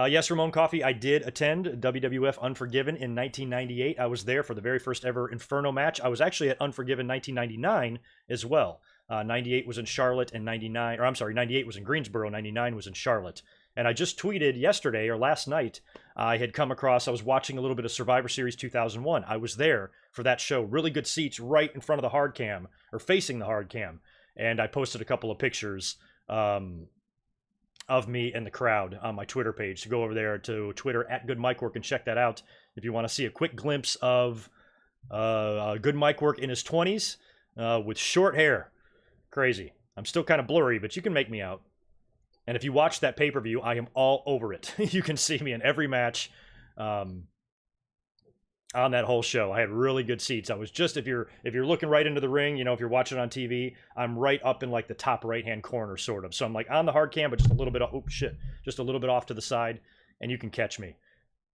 Yes, Ramon Coffee, I did attend WWF Unforgiven in 1998. I was there for the very first ever Inferno match. I was actually at Unforgiven 1999 as well. 98 was in Charlotte, and 98 was in Greensboro, 99 was in Charlotte. And I just tweeted yesterday or last night, I was watching a little bit of Survivor Series 2001. I was there for that show. Really good seats right in front of the hard cam, or facing the hard cam. And I posted a couple of pictures of me and the crowd on my Twitter page. So go over there to Twitter at GoodMicWork and check that out if you want to see a quick glimpse of GoodMicWork in his 20s with short hair. Crazy. I'm still kind of blurry, but you can make me out. And if you watch that pay-per-view, I am all over it. You can see me in every match on that whole show. I had really good seats. I was just, if you're looking right into the ring, you know, if you're watching on TV, I'm right up in like the top right-hand corner, sort of. So I'm like on the hard cam, but just a little bit just a little bit off to the side, and you can catch me.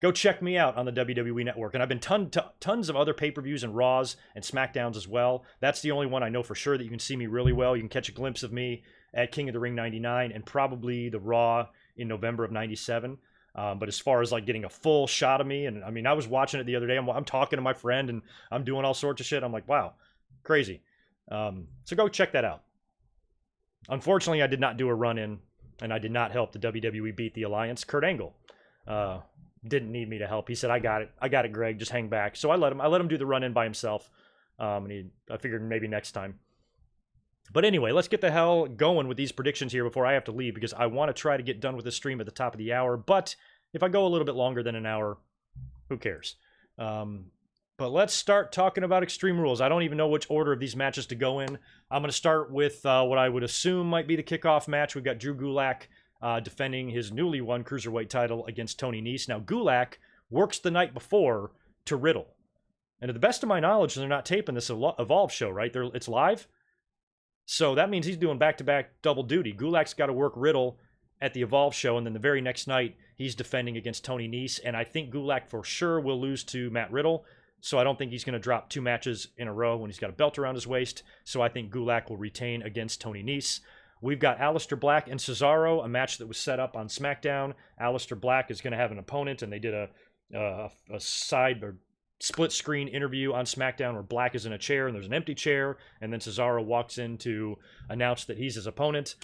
Go check me out on the WWE Network. And I've been tons of other pay-per-views and Raws and SmackDowns as well. That's the only one I know for sure that you can see me really well. You can catch a glimpse of me at King of the Ring 99 and probably the Raw in November of 97. But as far as like getting a full shot of me, and I mean, I was watching it the other day. I'm talking to my friend and I'm doing all sorts of shit. I'm like, wow, crazy. So go check that out. Unfortunately, I did not do a run-in, and I did not help the WWE beat the Alliance. Kurt Angle didn't need me to help. He said, I got it, Greg. Just hang back. So I let him do the run-in by himself. And I figured maybe next time. But anyway, let's get the hell going with these predictions here before I have to leave, because I want to try to get done with this stream at the top of the hour. But if I go a little bit longer than an hour, who cares? But let's start talking about Extreme Rules. I don't even know which order of these matches to go in. I'm going to start with what I would assume might be the kickoff match. We've got Drew Gulak defending his newly won Cruiserweight title against Tony Nese. Now, Gulak works the night before to Riddle. And to the best of my knowledge, they're not taping this Evolve show, right? It's live? So that means he's doing back-to-back double duty. Gulak's got to work Riddle at the Evolve show, and then the very next night, he's defending against Tony Nese. And I think Gulak for sure will lose to Matt Riddle. So I don't think he's going to drop 2 matches in a row when he's got a belt around his waist. So I think Gulak will retain against Tony Nese. We've got Aleister Black and Cesaro, a match that was set up on SmackDown. Aleister Black is going to have an opponent, and they did a side or split screen interview on SmackDown where Black is in a chair and there's an empty chair, and then Cesaro walks in to announce that he's his opponent.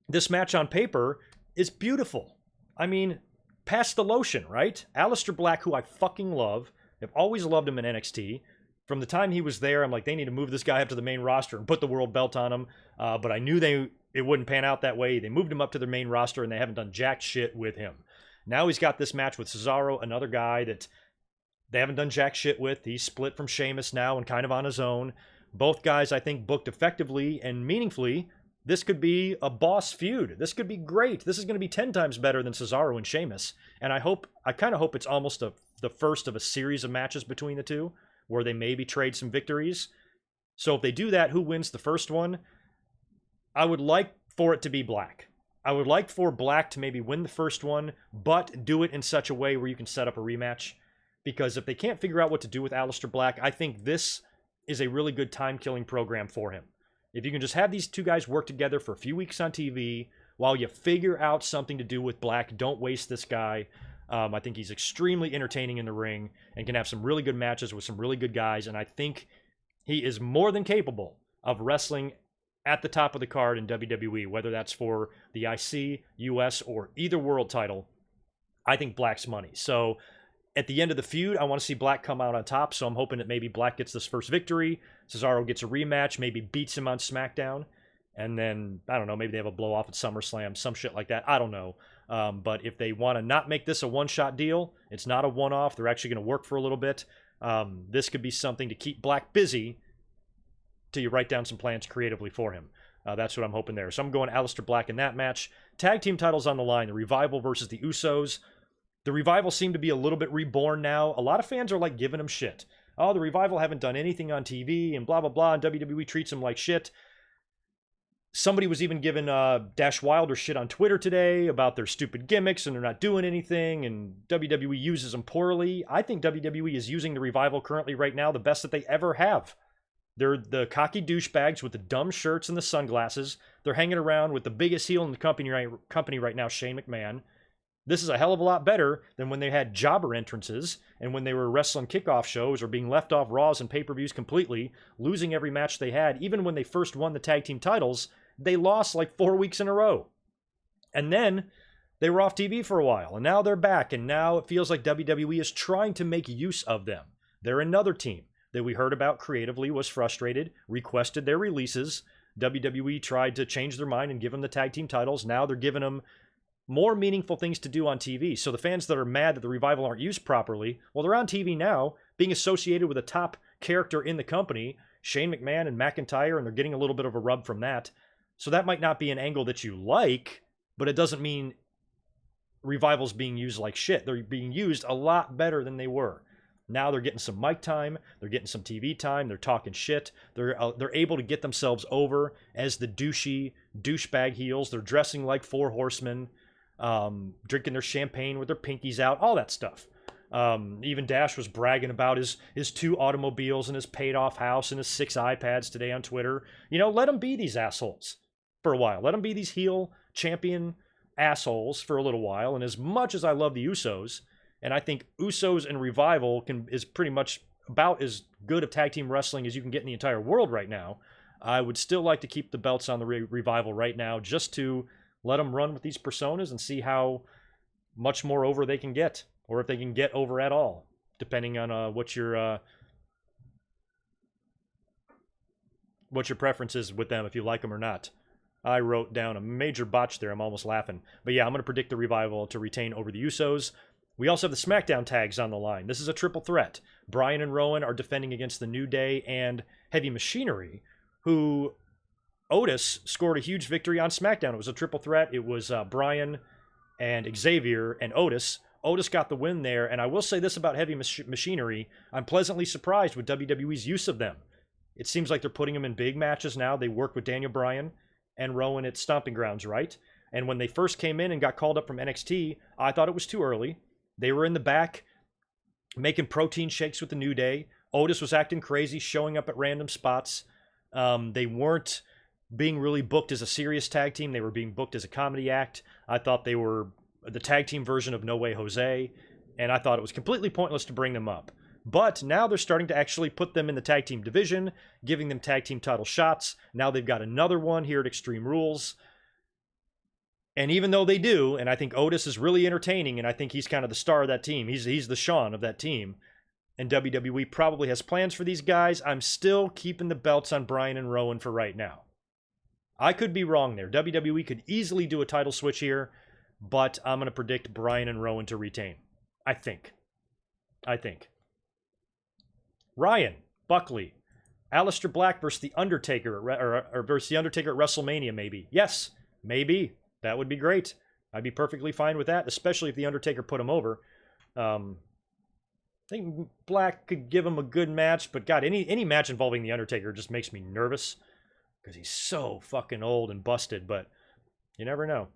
This match on paper is beautiful. I mean, pass the lotion, right? Aleister Black, who I fucking love. I've always loved him in NXT. From the time he was there, I'm like, they need to move this guy up to the main roster and put the world belt on him. But I knew it wouldn't pan out that way. They moved him up to their main roster, and they haven't done jack shit with him. Now he's got this match with Cesaro, another guy that they haven't done jack shit with. He's split from Sheamus now and kind of on his own. Both guys, I think, booked effectively and meaningfully This could be a boss feud. This could be great. This is going to be 10 times better than Cesaro and Sheamus. And I kind of hope it's almost the first of a series of matches between the two where they maybe trade some victories. So if they do that, who wins the first one? I would like for it to be Black. I would like for Black to maybe win the first one, but do it in such a way where you can set up a rematch. Because if they can't figure out what to do with Aleister Black, I think this is a really good time-killing program for him. If you can just have these two guys work together for a few weeks on TV while you figure out something to do with Black, don't waste this guy. I think he's extremely entertaining in the ring and can have some really good matches with some really good guys. And I think he is more than capable of wrestling at the top of the card in WWE, whether that's for the IC, US, or either world title. I think Black's money. So at the end of the feud, I want to see Black come out on top, so I'm hoping that maybe Black gets this first victory, Cesaro gets a rematch, maybe beats him on SmackDown, and then, I don't know, maybe they have a blow-off at SummerSlam, some shit like that. I don't know. But if they want to not make this a one-shot deal, it's not a one-off, they're actually going to work for a little bit, this could be something to keep Black busy till you write down some plans creatively for him. That's what I'm hoping there. So I'm going Aleister Black in that match. Tag team titles on the line, the Revival versus the Usos. The Revival seem to be a little bit reborn now. A lot of fans are like giving them shit. Oh, the Revival haven't done anything on TV and blah, blah, blah, and WWE treats them like shit. Somebody was even giving Dash Wilder shit on Twitter today about their stupid gimmicks and they're not doing anything and WWE uses them poorly. I think WWE is using the Revival currently right now the best that they ever have. They're the cocky douchebags with the dumb shirts and the sunglasses. They're hanging around with the biggest heel in the company right now, Shane McMahon. This is a hell of a lot better than when they had jobber entrances and when they were wrestling kickoff shows or being left off Raws and pay-per-views completely, losing every match they had. Even when they first won the tag team titles, they lost like 4 weeks in a row. And then they were off TV for a while, and now they're back, and now it feels like WWE is trying to make use of them. They're another team that we heard about creatively was frustrated, requested their releases. WWE tried to change their mind and give them the tag team titles. Now they're giving them more meaningful things to do on TV. So the fans that are mad that the Revival aren't used properly, well, they're on TV now, being associated with a top character in the company, Shane McMahon and McIntyre, and they're getting a little bit of a rub from that. So that might not be an angle that you like, but it doesn't mean Revival's being used like shit. They're being used a lot better than they were. Now they're getting some mic time, they're getting some TV time, they're talking shit, they're able to get themselves over as the douchebag heels. They're dressing like four horsemen, drinking their champagne with their pinkies out, all that stuff. Even Dash was bragging about his 2 automobiles and his paid-off house and his 6 iPads today on Twitter. You know, let them be these assholes for a while. Let them be these heel champion assholes for a little while. And as much as I love the Usos, and I think Usos and Revival is pretty much about as good of tag team wrestling as you can get in the entire world right now, I would still like to keep the belts on the Revival right now just to let them run with these personas and see how much more over they can get, or if they can get over at all, depending on what your preference is with them, if you like them or not. I wrote down a major botch there. I'm almost laughing. But yeah, I'm going to predict the Revival to retain over the Usos. We also have the SmackDown tags on the line. This is a triple threat. Bryan and Rowan are defending against the New Day and Heavy Machinery, who Otis scored a huge victory on SmackDown. It was a triple threat. It was Bryan and Xavier and Otis. Otis got the win there, and I will say this about Heavy Machinery. I'm pleasantly surprised with WWE's use of them. It seems like they're putting them in big matches now. They work with Daniel Bryan and Rowan at Stomping Grounds, right? And when they first came in and got called up from NXT, I thought it was too early. They were in the back making protein shakes with the New Day. Otis was acting crazy, showing up at random spots. They weren't being really booked as a serious tag team. They were being booked as a comedy act. I thought they were the tag team version of No Way Jose, and I thought it was completely pointless to bring them up. But now they're starting to actually put them in the tag team division, giving them tag team title shots. Now they've got another one here at Extreme Rules. And even though they do, and I think Otis is really entertaining, and I think he's kind of the star of that team, he's the Shawn of that team, and WWE probably has plans for these guys, I'm still keeping the belts on Bryan and Rowan for right now. I could be wrong there. WWE could easily do a title switch here, but I'm going to predict Bryan and Rowan to retain. I think. Ryan Buckley Aleister Black versus The Undertaker, or versus The Undertaker at WrestleMania, maybe. Yes, maybe. That would be great. I'd be perfectly fine with that, especially if The Undertaker put him over. I think Black could give him a good match, but God, any match involving The Undertaker just makes me nervous because he's so fucking old and busted, but you never know.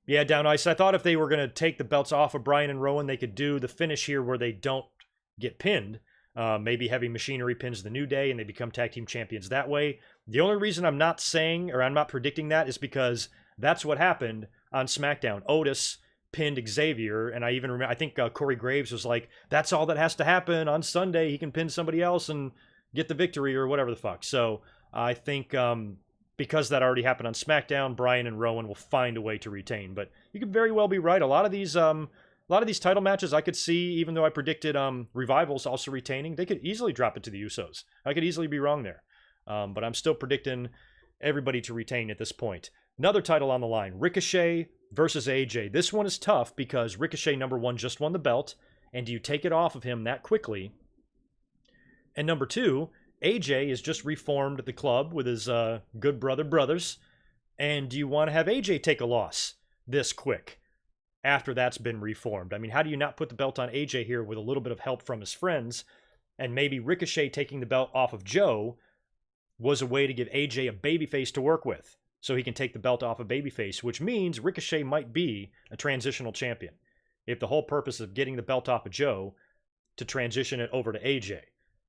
Yeah, Down Ice, I thought if they were going to take the belts off of Bryan and Rowan, they could do the finish here where they don't get pinned. Maybe Heavy Machinery pins the New Day and they become tag team champions that way. The only reason I'm not saying, or I'm not predicting that, is because that's what happened on SmackDown. Otis pinned Xavier, and I even remember, I think Corey Graves was like, that's all that has to happen on Sunday. He can pin somebody else and get the victory or whatever the fuck. So I think because that already happened on SmackDown, Bryan and Rowan will find a way to retain. But you could very well be right. A lot of these title matches I could see, even though I predicted Revivals also retaining, they could easily drop it to the Usos. I could easily be wrong there. But I'm still predicting everybody to retain at this point. Another title on the line, Ricochet versus AJ. This one is tough because Ricochet, number one, just won the belt. And do you take it off of him that quickly? And number two, AJ has just reformed the club with his good brothers. And do you want to have AJ take a loss this quick after that's been reformed? I mean, how do you not put the belt on AJ here with a little bit of help from his friends? And maybe Ricochet taking the belt off of Joe was a way to give AJ a babyface to work with, so he can take the belt off of babyface, which means Ricochet might be a transitional champion. If the whole purpose of getting the belt off of Joe to transition it over to AJ,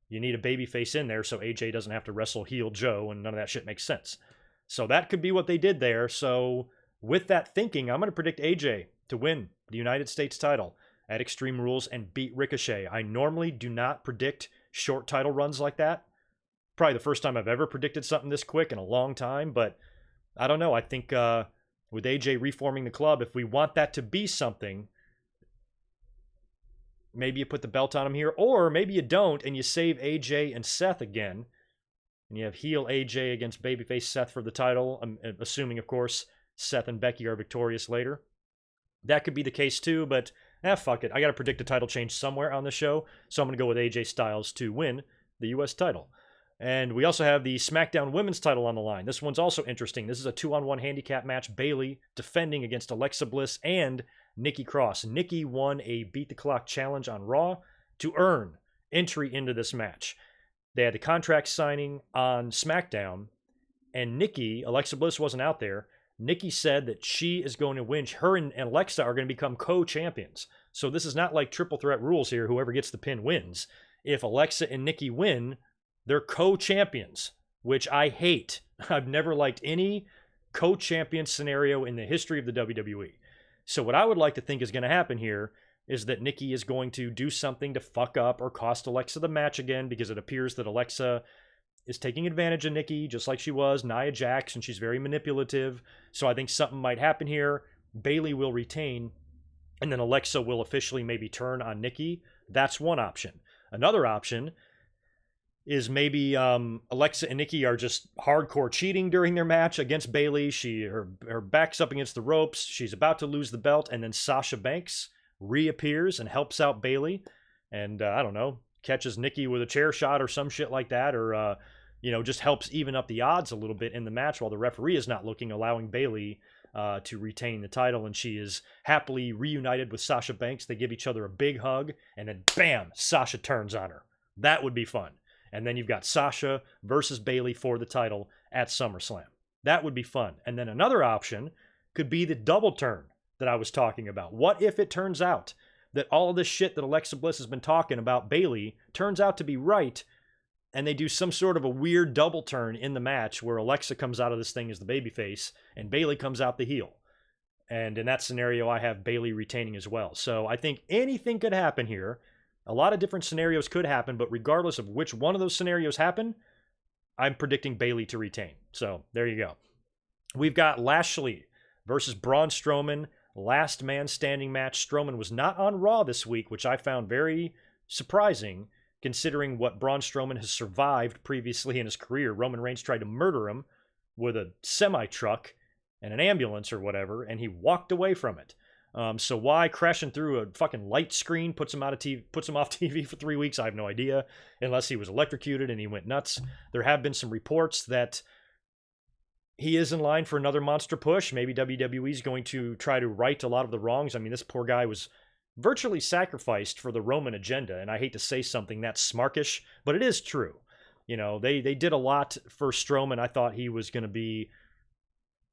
you need a babyface in there so AJ doesn't have to wrestle heel Joe, and none of that shit makes sense. So that could be what they did there. So with that thinking, I'm going to predict AJ to win the United States title at Extreme Rules and beat Ricochet. I normally do not predict short title runs like that. Probably the first time I've ever predicted something this quick in a long time, but I don't know. I think with AJ reforming the club, if we want that to be something, maybe you put the belt on him here, or maybe you don't and you save AJ and Seth again, and you have heel AJ against babyface Seth for the title, assuming, of course, Seth and Becky are victorious later. That could be the case too, but fuck it. I got to predict a title change somewhere on the show, so I'm going to go with AJ Styles to win the U.S. title. And we also have the SmackDown Women's title on the line. This one's also interesting. This is a 2-on-1 handicap match. Bayley defending against Alexa Bliss and Nikki Cross. Nikki won a Beat the Clock challenge on Raw to earn entry into this match. They had the contract signing on SmackDown, and Alexa Bliss wasn't out there. Nikki said that she is going to win. Her and Alexa are going to become co-champions. So this is not like triple threat rules here. Whoever gets the pin wins. If Alexa and Nikki win, they're co-champions, which I hate. I've never liked any co-champion scenario in the history of the WWE. So what I would like to think is going to happen here is that Nikki is going to do something to fuck up or cost Alexa the match again, because it appears that Alexa is taking advantage of Nikki, just like she was Nia Jax, and she's very manipulative. So I think something might happen here. Bayley will retain, and then Alexa will officially maybe turn on Nikki. That's one option. Another option is maybe Alexa and Nikki are just hardcore cheating during their match against Bayley. Her back's up against the ropes. She's about to lose the belt, and then Sasha Banks reappears and helps out Bayley, and I don't know, catches Nikki with a chair shot or some shit like that, or just helps even up the odds a little bit in the match while the referee is not looking, allowing Bayley to retain the title, and she is happily reunited with Sasha Banks. They give each other a big hug, and then bam, Sasha turns on her. That would be fun. And then you've got Sasha versus Bayley for the title at SummerSlam. That would be fun. And then another option could be the double turn that I was talking about. What if it turns out that all of this shit that Alexa Bliss has been talking about Bayley turns out to be right, and they do some sort of a weird double turn in the match where Alexa comes out of this thing as the babyface and Bayley comes out the heel. And in that scenario, I have Bayley retaining as well. So I think anything could happen here. A lot of different scenarios could happen, but regardless of which one of those scenarios happen, I'm predicting Bayley to retain. So there you go. We've got Lashley versus Braun Strowman. Last man standing match. Strowman was not on Raw this week, which I found very surprising, considering what Braun Strowman has survived previously in his career. Roman Reigns tried to murder him with a semi-truck and an ambulance or whatever, and he walked away from it. So why crashing through a fucking light screen puts him off TV for 3 weeks? I have no idea, unless he was electrocuted and he went nuts. There have been some reports that he is in line for another monster push. Maybe WWE is going to try to right a lot of the wrongs. I mean, this poor guy was virtually sacrificed for the Roman agenda, and I hate to say something that smarkish, but it is true. You know, they did a lot for Strowman. I thought he was going to be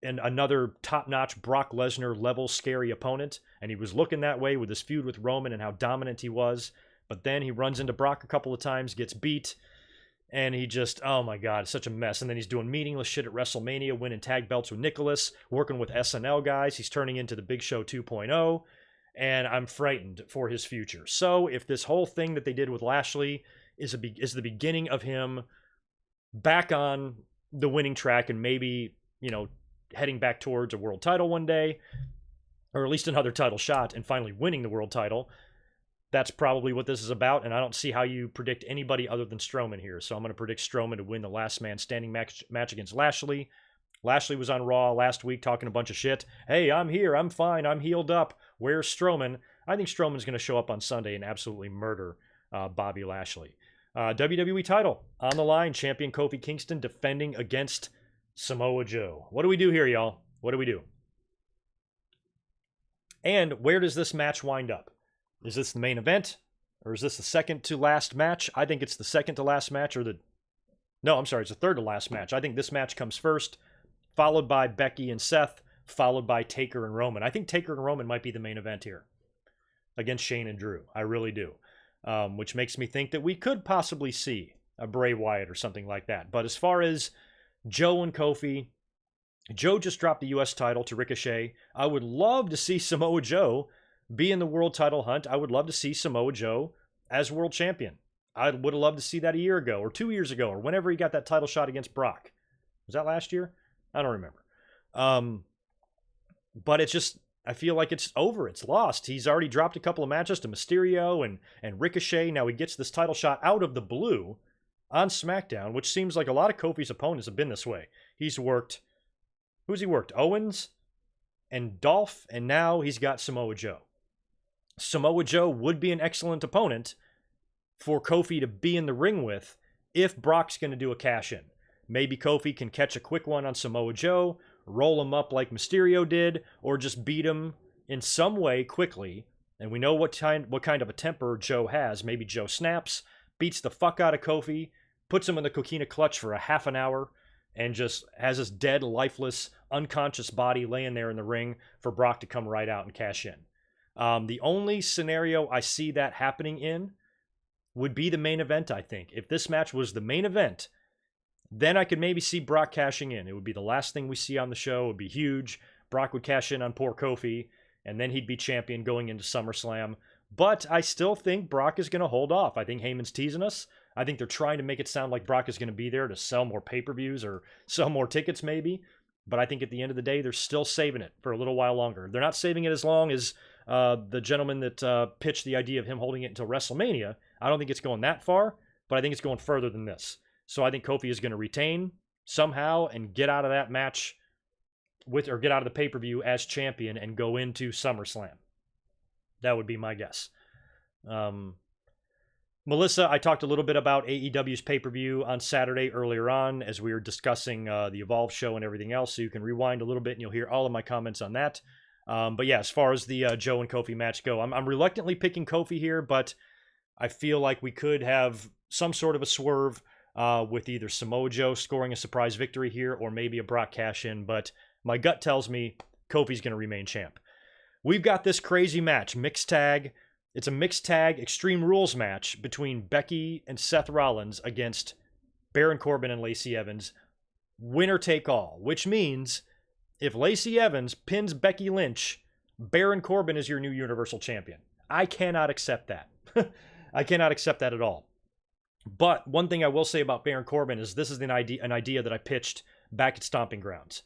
another top-notch Brock Lesnar level scary opponent, and he was looking that way with his feud with Roman and how dominant he was. But then he runs into Brock a couple of times, gets beat, and he just, oh my God, such a mess. And then he's doing meaningless shit at WrestleMania, winning tag belts with Nicholas, working with SNL guys. He's turning into the Big Show 2.0, and I'm frightened for his future. So if this whole thing that they did with Lashley is the beginning of him back on the winning track and maybe, you know, heading back towards a world title one day, or at least another title shot, and finally winning the world title, that's probably what this is about. And I don't see how you predict anybody other than Strowman here. So I'm going to predict Strowman to win the last man standing match against Lashley. Lashley was on Raw last week talking a bunch of shit. Hey, I'm here. I'm fine. I'm healed up. Where's Strowman? I think Strowman's going to show up on Sunday and absolutely murder Bobby Lashley. WWE title on the line. Champion Kofi Kingston defending against Samoa Joe. What do we do here, y'all? What do we do? And where does this match wind up? Is this the main event? Or is this the second to last match? I think it's the second to last match, or no, I'm sorry, it's the third to last match. I think this match comes first, followed by Becky and Seth, followed by Taker and Roman. I think Taker and Roman might be the main event here against Shane and Drew. I really do. Which makes me think that we could possibly see a Bray Wyatt or something like that. But as far as Joe and Kofi, Joe just dropped the U.S. title to Ricochet. I would love to see Samoa Joe be in the world title hunt. I would love to see Samoa Joe as world champion. I would have loved to see that a year ago or 2 years ago or whenever he got that title shot against Brock. Was that last year? I don't remember. But it's just, I feel like it's over. It's lost. He's already dropped a couple of matches to Mysterio and Ricochet. Now he gets this title shot out of the blue on SmackDown, which seems like a lot of Kofi's opponents have been this way. He's worked, who's he worked? Owens and Dolph, and now he's got Samoa Joe. Samoa Joe would be an excellent opponent for Kofi to be in the ring with if Brock's going to do a cash-in. Maybe Kofi can catch a quick one on Samoa Joe, roll him up like Mysterio did, or just beat him in some way quickly. And we know what kind of a temper Joe has. Maybe Joe snaps, beats the fuck out of Kofi, puts him in the coquina clutch for a half an hour, and just has his dead, lifeless, unconscious body laying there in the ring for Brock to come right out and cash in. The only scenario I see that happening in would be the main event, I think. If this match was the main event, then I could maybe see Brock cashing in. It would be the last thing we see on the show. It would be huge. Brock would cash in on poor Kofi, and then he'd be champion going into SummerSlam. But I still think Brock is going to hold off. I think Heyman's teasing us. I think they're trying to make it sound like Brock is going to be there to sell more pay-per-views or sell more tickets maybe. But I think at the end of the day, they're still saving it for a little while longer. They're not saving it as long as the gentleman that pitched the idea of him holding it until WrestleMania. I don't think it's going that far, but I think it's going further than this. So I think Kofi is going to retain somehow and get out of that match or get out of the pay-per-view as champion and go into SummerSlam. That would be my guess. Melissa, I talked a little bit about AEW's pay-per-view on Saturday earlier on as we were discussing the Evolve show and everything else, so you can rewind a little bit and you'll hear all of my comments on that. But yeah, as far as the Joe and Kofi match go, I'm reluctantly picking Kofi here, but I feel like we could have some sort of a swerve with either Samoa Joe scoring a surprise victory here or maybe a Brock cash-in, but my gut tells me Kofi's going to remain champ. We've got this crazy match, mixed tag. It's a mixed tag Extreme Rules match between Becky and Seth Rollins against Baron Corbin and Lacey Evans. Winner take all, which means if Lacey Evans pins Becky Lynch, Baron Corbin is your new Universal Champion. I cannot accept that. I cannot accept that at all. But one thing I will say about Baron Corbin is this is an idea that I pitched back at Stomping Grounds.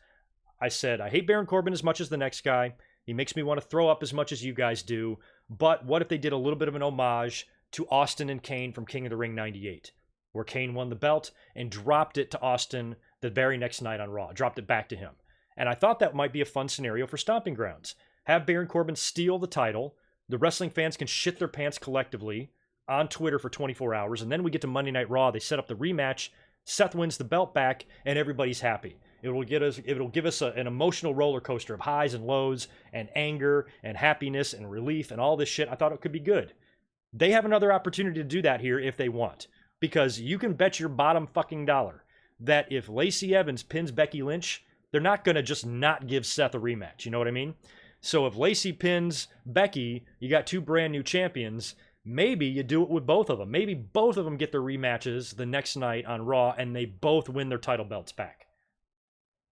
I said, I hate Baron Corbin as much as the next guy. He makes me want to throw up as much as you guys do. But what if they did a little bit of an homage to Austin and Kane from King of the Ring 98, where Kane won the belt and dropped it to Austin the very next night on Raw, dropped it back to him. And I thought that might be a fun scenario for Stomping Grounds. have Baron Corbin steal the title. The wrestling fans can shit their pants collectively on Twitter for 24 hours, and then we get to Monday Night Raw. They set up the rematch. Seth wins the belt back, and everybody's happy. It'll give us an emotional roller coaster of highs and lows, and anger, and happiness, and relief, and all this shit. I thought it could be good. They have another opportunity to do that here if they want, because you can bet your bottom fucking dollar that if Lacey Evans pins Becky Lynch, they're not going to just not give Seth a rematch. You know what I mean? So if Lacey pins Becky, you got two brand new champions. Maybe you do it with both of them. Maybe both of them get their rematches the next night on Raw, and they both win their title belts back.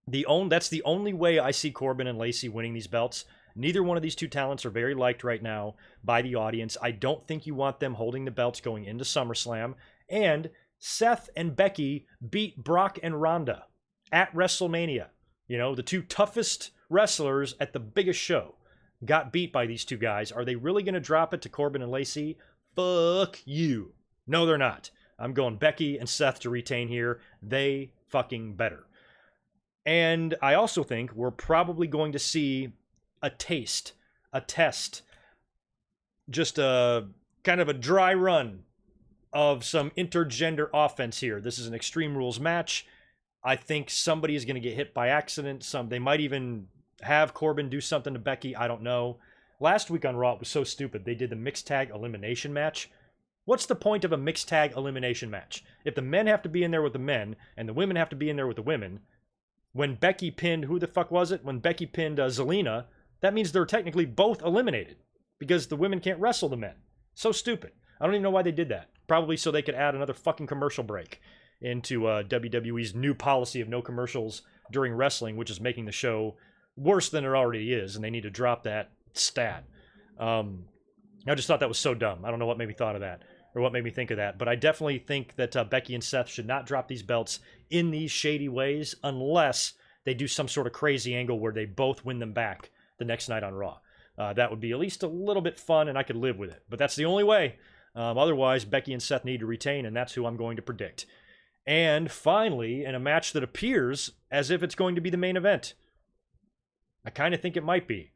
That's the only way I see Corbin and Lacey winning these belts. Neither one of these two talents are very liked right now by the audience. I don't think you want them holding the belts going into SummerSlam. And Seth and Becky beat Brock and Ronda at WrestleMania. You know, the two toughest wrestlers at the biggest show got beat by these two guys. Are they really going to drop it to Corbin and Lacey? Fuck you. No, they're not. I'm going Becky and Seth to retain here. They fucking better. And I also think we're probably going to see a test, just a kind of a dry run of some intergender offense here. This is an Extreme Rules match. I think somebody is going to get hit by accident. They might even have Corbin do something to Becky. I don't know. Last week on Raw, it was so stupid. They did the mixed tag elimination match. What's the point of a mixed tag elimination match? If the men have to be in there with the men and the women have to be in there with the women, when Becky pinned, who the fuck was it? When Becky pinned Zelina, that means they're technically both eliminated because the women can't wrestle the men. So stupid. I don't even know why they did that. Probably so they could add another fucking commercial break into WWE's new policy of no commercials during wrestling, which is making the show worse than it already is, and they need to drop that stat. I just thought that was so dumb. I don't know what made me thought of that, or what made me think of that, but I definitely think that Becky and Seth should not drop these belts in these shady ways unless they do some sort of crazy angle where they both win them back the next night on Raw. That would be at least a little bit fun, and I could live with it, but that's the only way. Otherwise, Becky and Seth need to retain, and that's who I'm going to predict. And finally, in a match that appears as if it's going to be the main event, I kind of think it might be.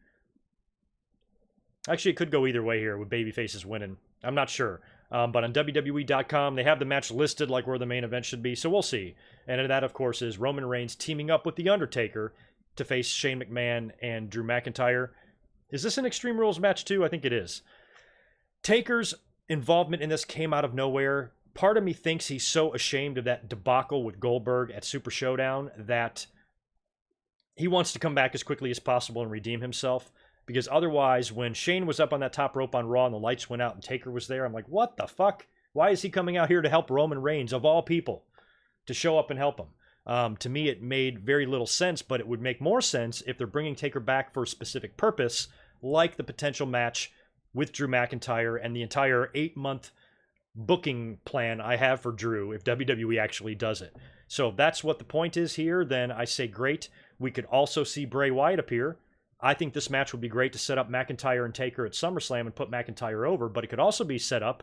Actually, it could go either way here with babyfaces winning. I'm not sure. But on WWE.com, they have the match listed like where the main event should be, so we'll see. And that, of course, is Roman Reigns teaming up with The Undertaker to face Shane McMahon and Drew McIntyre. Is this an Extreme Rules match too? I think it is. Taker's involvement in this came out of nowhere. Part of me thinks he's so ashamed of that debacle with Goldberg at Super Showdown that he wants to come back as quickly as possible and redeem himself. Because otherwise, when Shane was up on that top rope on Raw and the lights went out and Taker was there, I'm like, what the fuck? Why is he coming out here to help Roman Reigns, of all people, to show up and help him? To me, it made very little sense, but it would make more sense if they're bringing Taker back for a specific purpose, like the potential match with Drew McIntyre and the entire 8-month booking plan I have for Drew if WWE actually does it. So if that's what the point is here, then I say great. We could also see Bray Wyatt appear. I think this match would be great to set up McIntyre and Taker at SummerSlam and put McIntyre over, but it could also be set up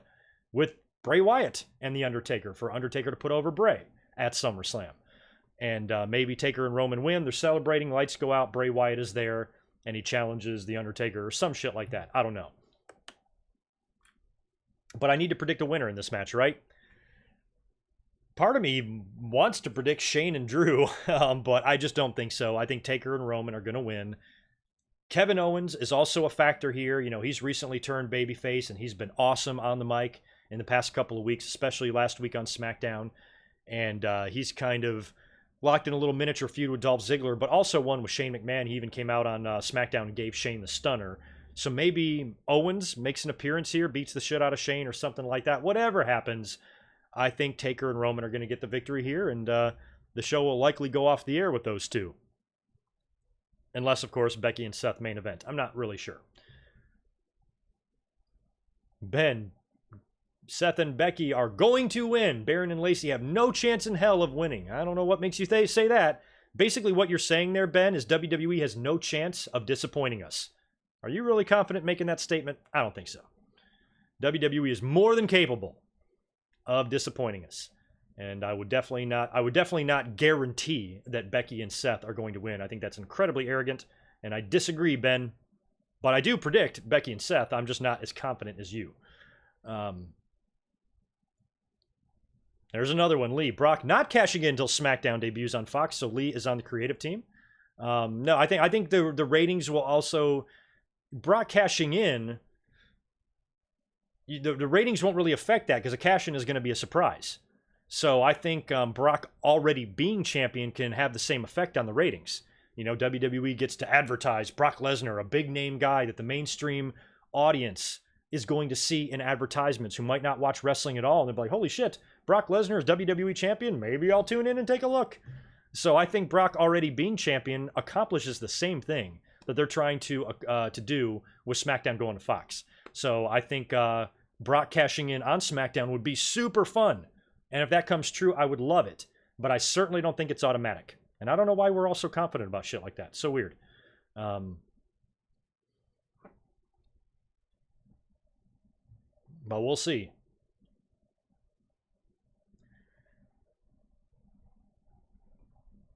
with Bray Wyatt and The Undertaker for Undertaker to put over Bray at SummerSlam. And maybe Taker and Roman win. They're celebrating, lights go out, Bray Wyatt is there, and he challenges The Undertaker or some shit like that. I don't know. But I need to predict a winner in this match, right? Part of me wants to predict Shane and Drew, but I just don't think so. I think Taker and Roman are going to win. Kevin Owens is also a factor here. You know, he's recently turned babyface, and he's been awesome on the mic in the past couple of weeks, especially last week on SmackDown. And he's kind of locked in a little miniature feud with Dolph Ziggler, but also one with Shane McMahon. He even came out on SmackDown and gave Shane the stunner. So maybe Owens makes an appearance here, beats the shit out of Shane or something like that. Whatever happens, I think Taker and Roman are going to get the victory here, and the show will likely go off the air with those two. Unless, of course, Becky and Seth main event. I'm not really sure. Ben, Seth and Becky are going to win. Baron and Lacey have no chance in hell of winning. I don't know what makes you say that. Basically, what you're saying there, Ben, is WWE has no chance of disappointing us. Are you really confident making that statement? I don't think so. WWE is more than capable of disappointing us. And I would definitely not guarantee that Becky and Seth are going to win. I think that's incredibly arrogant, and I disagree, Ben. But I do predict Becky and Seth. I'm just not as confident as you. There's another one, Lee. Brock not cashing in until SmackDown debuts on Fox, so Lee is on the creative team. No, I think the ratings will also... Brock cashing in, the ratings won't really affect that because a cash-in is going to be a surprise. So I think Brock already being champion can have the same effect on the ratings. You know, WWE gets to advertise Brock Lesnar, a big-name guy that the mainstream audience is going to see in advertisements who might not watch wrestling at all. And they'll be like, holy shit, Brock Lesnar is WWE champion? Maybe I'll tune in and take a look. So I think Brock already being champion accomplishes the same thing that they're trying to do with SmackDown going to Fox. So I think Brock cashing in on SmackDown would be super fun. And if that comes true, I would love it. But I certainly don't think it's automatic. And I don't know why we're all so confident about shit like that. So weird. But we'll see.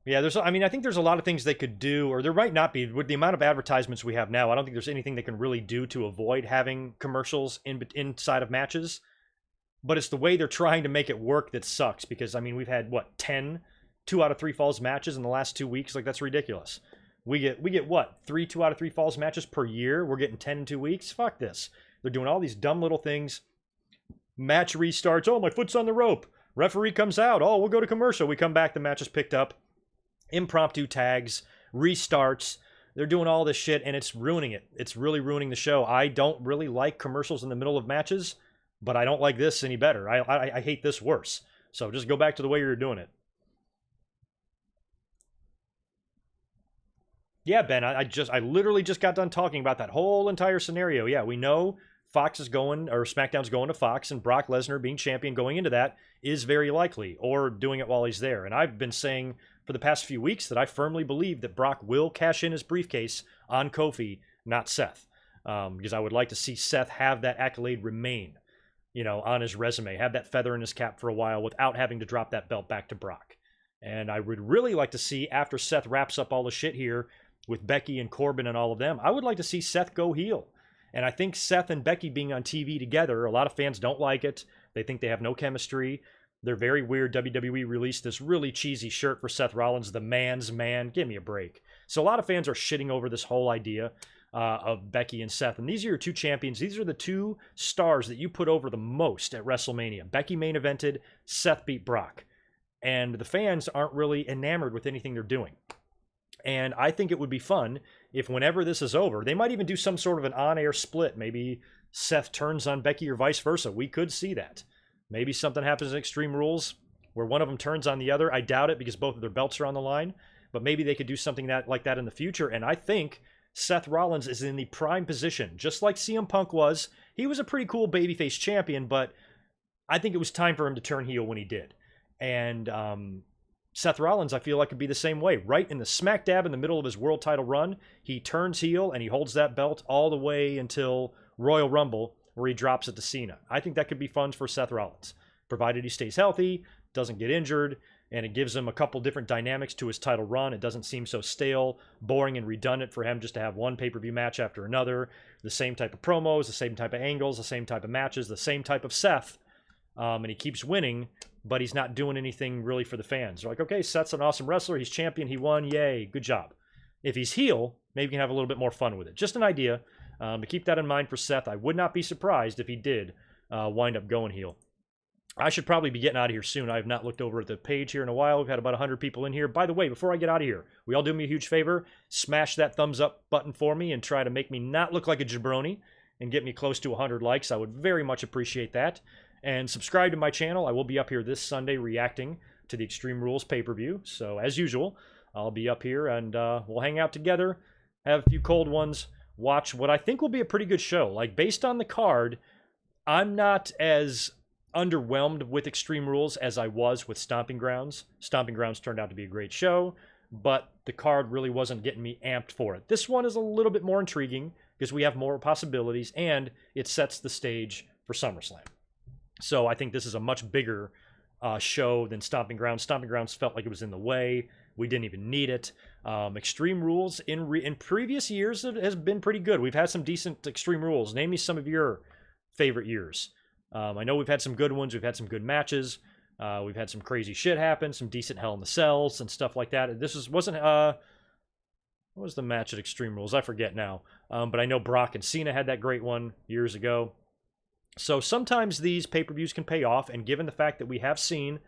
Yeah, I think there's a lot of things they could do, or there might not be. With the amount of advertisements we have now, I don't think there's anything they can really do to avoid having commercials inside of matches. But it's the way they're trying to make it work that sucks. Because, I mean, we've had, what, 10 2 out of 3 falls matches in the last 2 weeks? Like, that's ridiculous. We get what, 3 2 out of 3 falls matches per year? We're getting 10 in 2 weeks? Fuck this. They're doing all these dumb little things. Match restarts. Oh, my foot's on the rope. Referee comes out. Oh, we'll go to commercial. We come back. The match is picked up. Impromptu tags, restarts. They're doing all this shit, and it's ruining it. It's really ruining the show. I don't really like commercials in the middle of matches, but I don't like this any better. I hate this worse. So just go back to the way you're doing it. Yeah, Ben, I literally just got done talking about that whole entire scenario. Yeah, we know Fox is going, or SmackDown's going to Fox, and Brock Lesnar being champion going into that is very likely, or doing it while he's there. And I've been saying for the past few weeks that I firmly believe that Brock will cash in his briefcase on Kofi, not Seth. Because I would like to see Seth have that accolade remain, you know, on his resume, have that feather in his cap for a while without having to drop that belt back to Brock. And I would really like to see, after Seth wraps up all the shit here with Becky and Corbin and all of them, I would like to see Seth go heel. And I think Seth and Becky being on TV together, a lot of fans don't like it. They think they have no chemistry. They're very weird. WWE released this really cheesy shirt for Seth Rollins, the man's man. Give me a break. So a lot of fans are shitting over this whole idea of Becky and Seth. And these are your two champions. These are the two stars that you put over the most at WrestleMania. Becky main evented, Seth beat Brock. And the fans aren't really enamored with anything they're doing. And I think it would be fun if whenever this is over, they might even do some sort of an on-air split. Maybe Seth turns on Becky or vice versa. We could see that. Maybe something happens in Extreme Rules where one of them turns on the other. I doubt it because both of their belts are on the line. But maybe they could do something like that in the future. And I think Seth Rollins is in the prime position, just like CM Punk was. He was a pretty cool babyface champion, but I think it was time for him to turn heel when he did. And Seth Rollins, I feel like, could be the same way. Right in the smack dab in the middle of his world title run, he turns heel and he holds that belt all the way until Royal Rumble, where he drops it to Cena. I think that could be fun for Seth Rollins, provided he stays healthy, doesn't get injured, and it gives him a couple different dynamics to his title run. It doesn't seem so stale, boring, and redundant for him just to have one pay-per-view match after another, the same type of promos, the same type of angles, the same type of matches, the same type of Seth, and he keeps winning, but he's not doing anything really for the fans. They're like, okay, Seth's an awesome wrestler, he's champion, he won, yay, good job. If he's heel, maybe we can have a little bit more fun with it. Just an idea. To keep that in mind for Seth. I would not be surprised if he did wind up going heel. I should probably be getting out of here soon. I have not looked over at the page here in a while. We've had about 100 people in here. By the way, before I get out of here, will y'all do me a huge favor? Smash that thumbs up button for me and try to make me not look like a jabroni and get me close to 100 likes. I would very much appreciate that. And subscribe to my channel. I will be up here this Sunday reacting to the Extreme Rules pay-per-view. So as usual, I'll be up here and we'll hang out together, have a few cold ones, watch what I think will be a pretty good show. Like, based on the card, I'm not as underwhelmed with Extreme Rules as I was with Stomping Grounds. Stomping Grounds turned out to be a great show, but the card really wasn't getting me amped for it. This one is a little bit more intriguing because we have more possibilities and it sets the stage for SummerSlam. So I think this is a much bigger show than Stomping Grounds. Stomping Grounds felt like it was in the way. We didn't even need it. Extreme Rules in previous years has been pretty good. We've had some decent Extreme Rules. Name me some of your favorite years. I know we've had some good ones. We've had some good matches. We've had some crazy shit happen, some decent Hell in the Cells and stuff like that. Wasn't what was the match at Extreme Rules? I forget now. But I know Brock and Cena had that great one years ago. So sometimes these pay-per-views can pay off, and given the fact that we have seen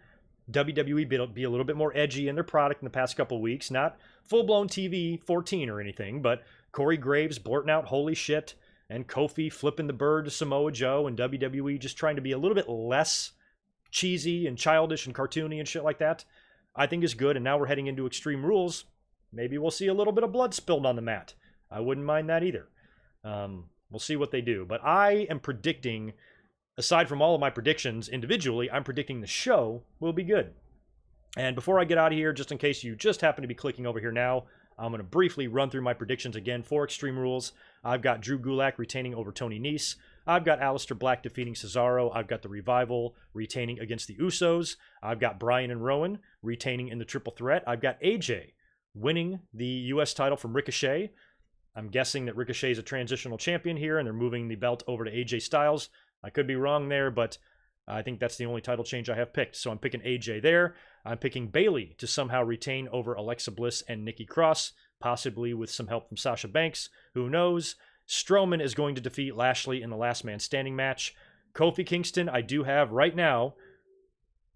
WWE be a little bit more edgy in their product in the past couple of weeks, not full-blown TV 14 or anything, but Corey Graves blurting out holy shit, and Kofi flipping the bird to Samoa Joe, and WWE just trying to be a little bit less cheesy and childish and cartoony and shit like that, I think is good. And now we're heading into Extreme Rules. Maybe we'll see a little bit of blood spilled on the mat. I wouldn't mind that either. We'll see what they do. But I am predicting, aside from all of my predictions individually, I'm predicting the show will be good. And before I get out of here, just in case you just happen to be clicking over here now, I'm going to briefly run through my predictions again for Extreme Rules. I've got Drew Gulak retaining over Tony Nese. I've got Aleister Black defeating Cesaro. I've got the Revival retaining against the Usos. I've got Bryan and Rowan retaining in the Triple Threat. I've got AJ winning the U.S. title from Ricochet. I'm guessing that Ricochet is a transitional champion here, and they're moving the belt over to AJ Styles. I could be wrong there, but I think that's the only title change I have picked. So I'm picking AJ there. I'm picking Bayley to somehow retain over Alexa Bliss and Nikki Cross, possibly with some help from Sasha Banks. Who knows? Strowman is going to defeat Lashley in the Last Man Standing match. Kofi Kingston, I do have right now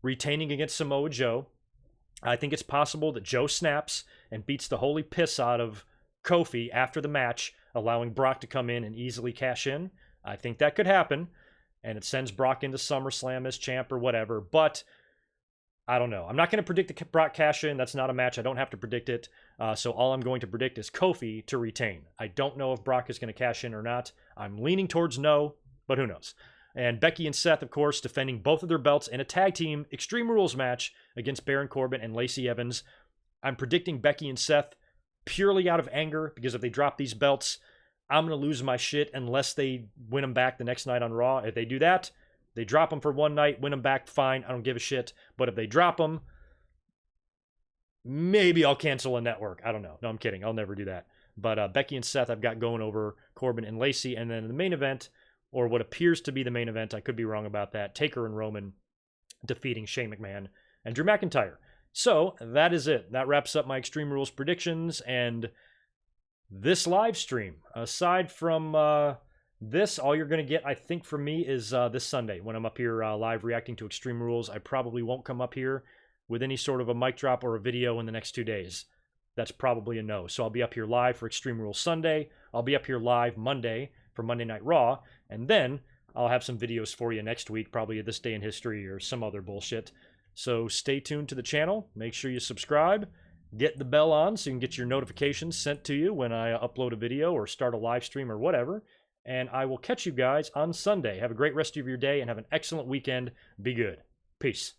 retaining against Samoa Joe. I think it's possible that Joe snaps and beats the holy piss out of Kofi after the match, allowing Brock to come in and easily cash in. I think that could happen, and it sends Brock into SummerSlam as champ or whatever, but I don't know. I'm not going to predict the Brock cash in. That's not a match. I don't have to predict it. So all I'm going to predict is Kofi to retain. I don't know if Brock is going to cash in or not. I'm leaning towards no, but who knows. And Becky and Seth, of course, defending both of their belts in a tag team Extreme Rules match against Baron Corbin and Lacey Evans. I'm predicting Becky and Seth purely out of anger, because if they drop these belts, I'm going to lose my shit unless they win them back the next night on Raw. If they do that, they drop them for one night, win them back, fine. I don't give a shit. But if they drop them, maybe I'll cancel a network. I don't know. No, I'm kidding. I'll never do that. But Becky and Seth, I've got going over Corbin and Lacey. And then in the main event, or what appears to be the main event, I could be wrong about that, Taker and Roman defeating Shane McMahon and Drew McIntyre. So that is it. That wraps up my Extreme Rules predictions and this live stream. Aside from this, all you're going to get, I think, from me is this Sunday when I'm up here live reacting to Extreme Rules. I probably won't come up here with any sort of a mic drop or a video in the next 2 days. That's probably a no. So I'll be up here live for Extreme Rules Sunday. I'll be up here live Monday for Monday Night Raw. And then I'll have some videos for you next week, probably This Day in History or some other bullshit. So stay tuned to the channel. Make sure you subscribe. Get the bell on so you can get your notifications sent to you when I upload a video or start a live stream or whatever. And I will catch you guys on Sunday. Have a great rest of your day and have an excellent weekend. Be good. Peace.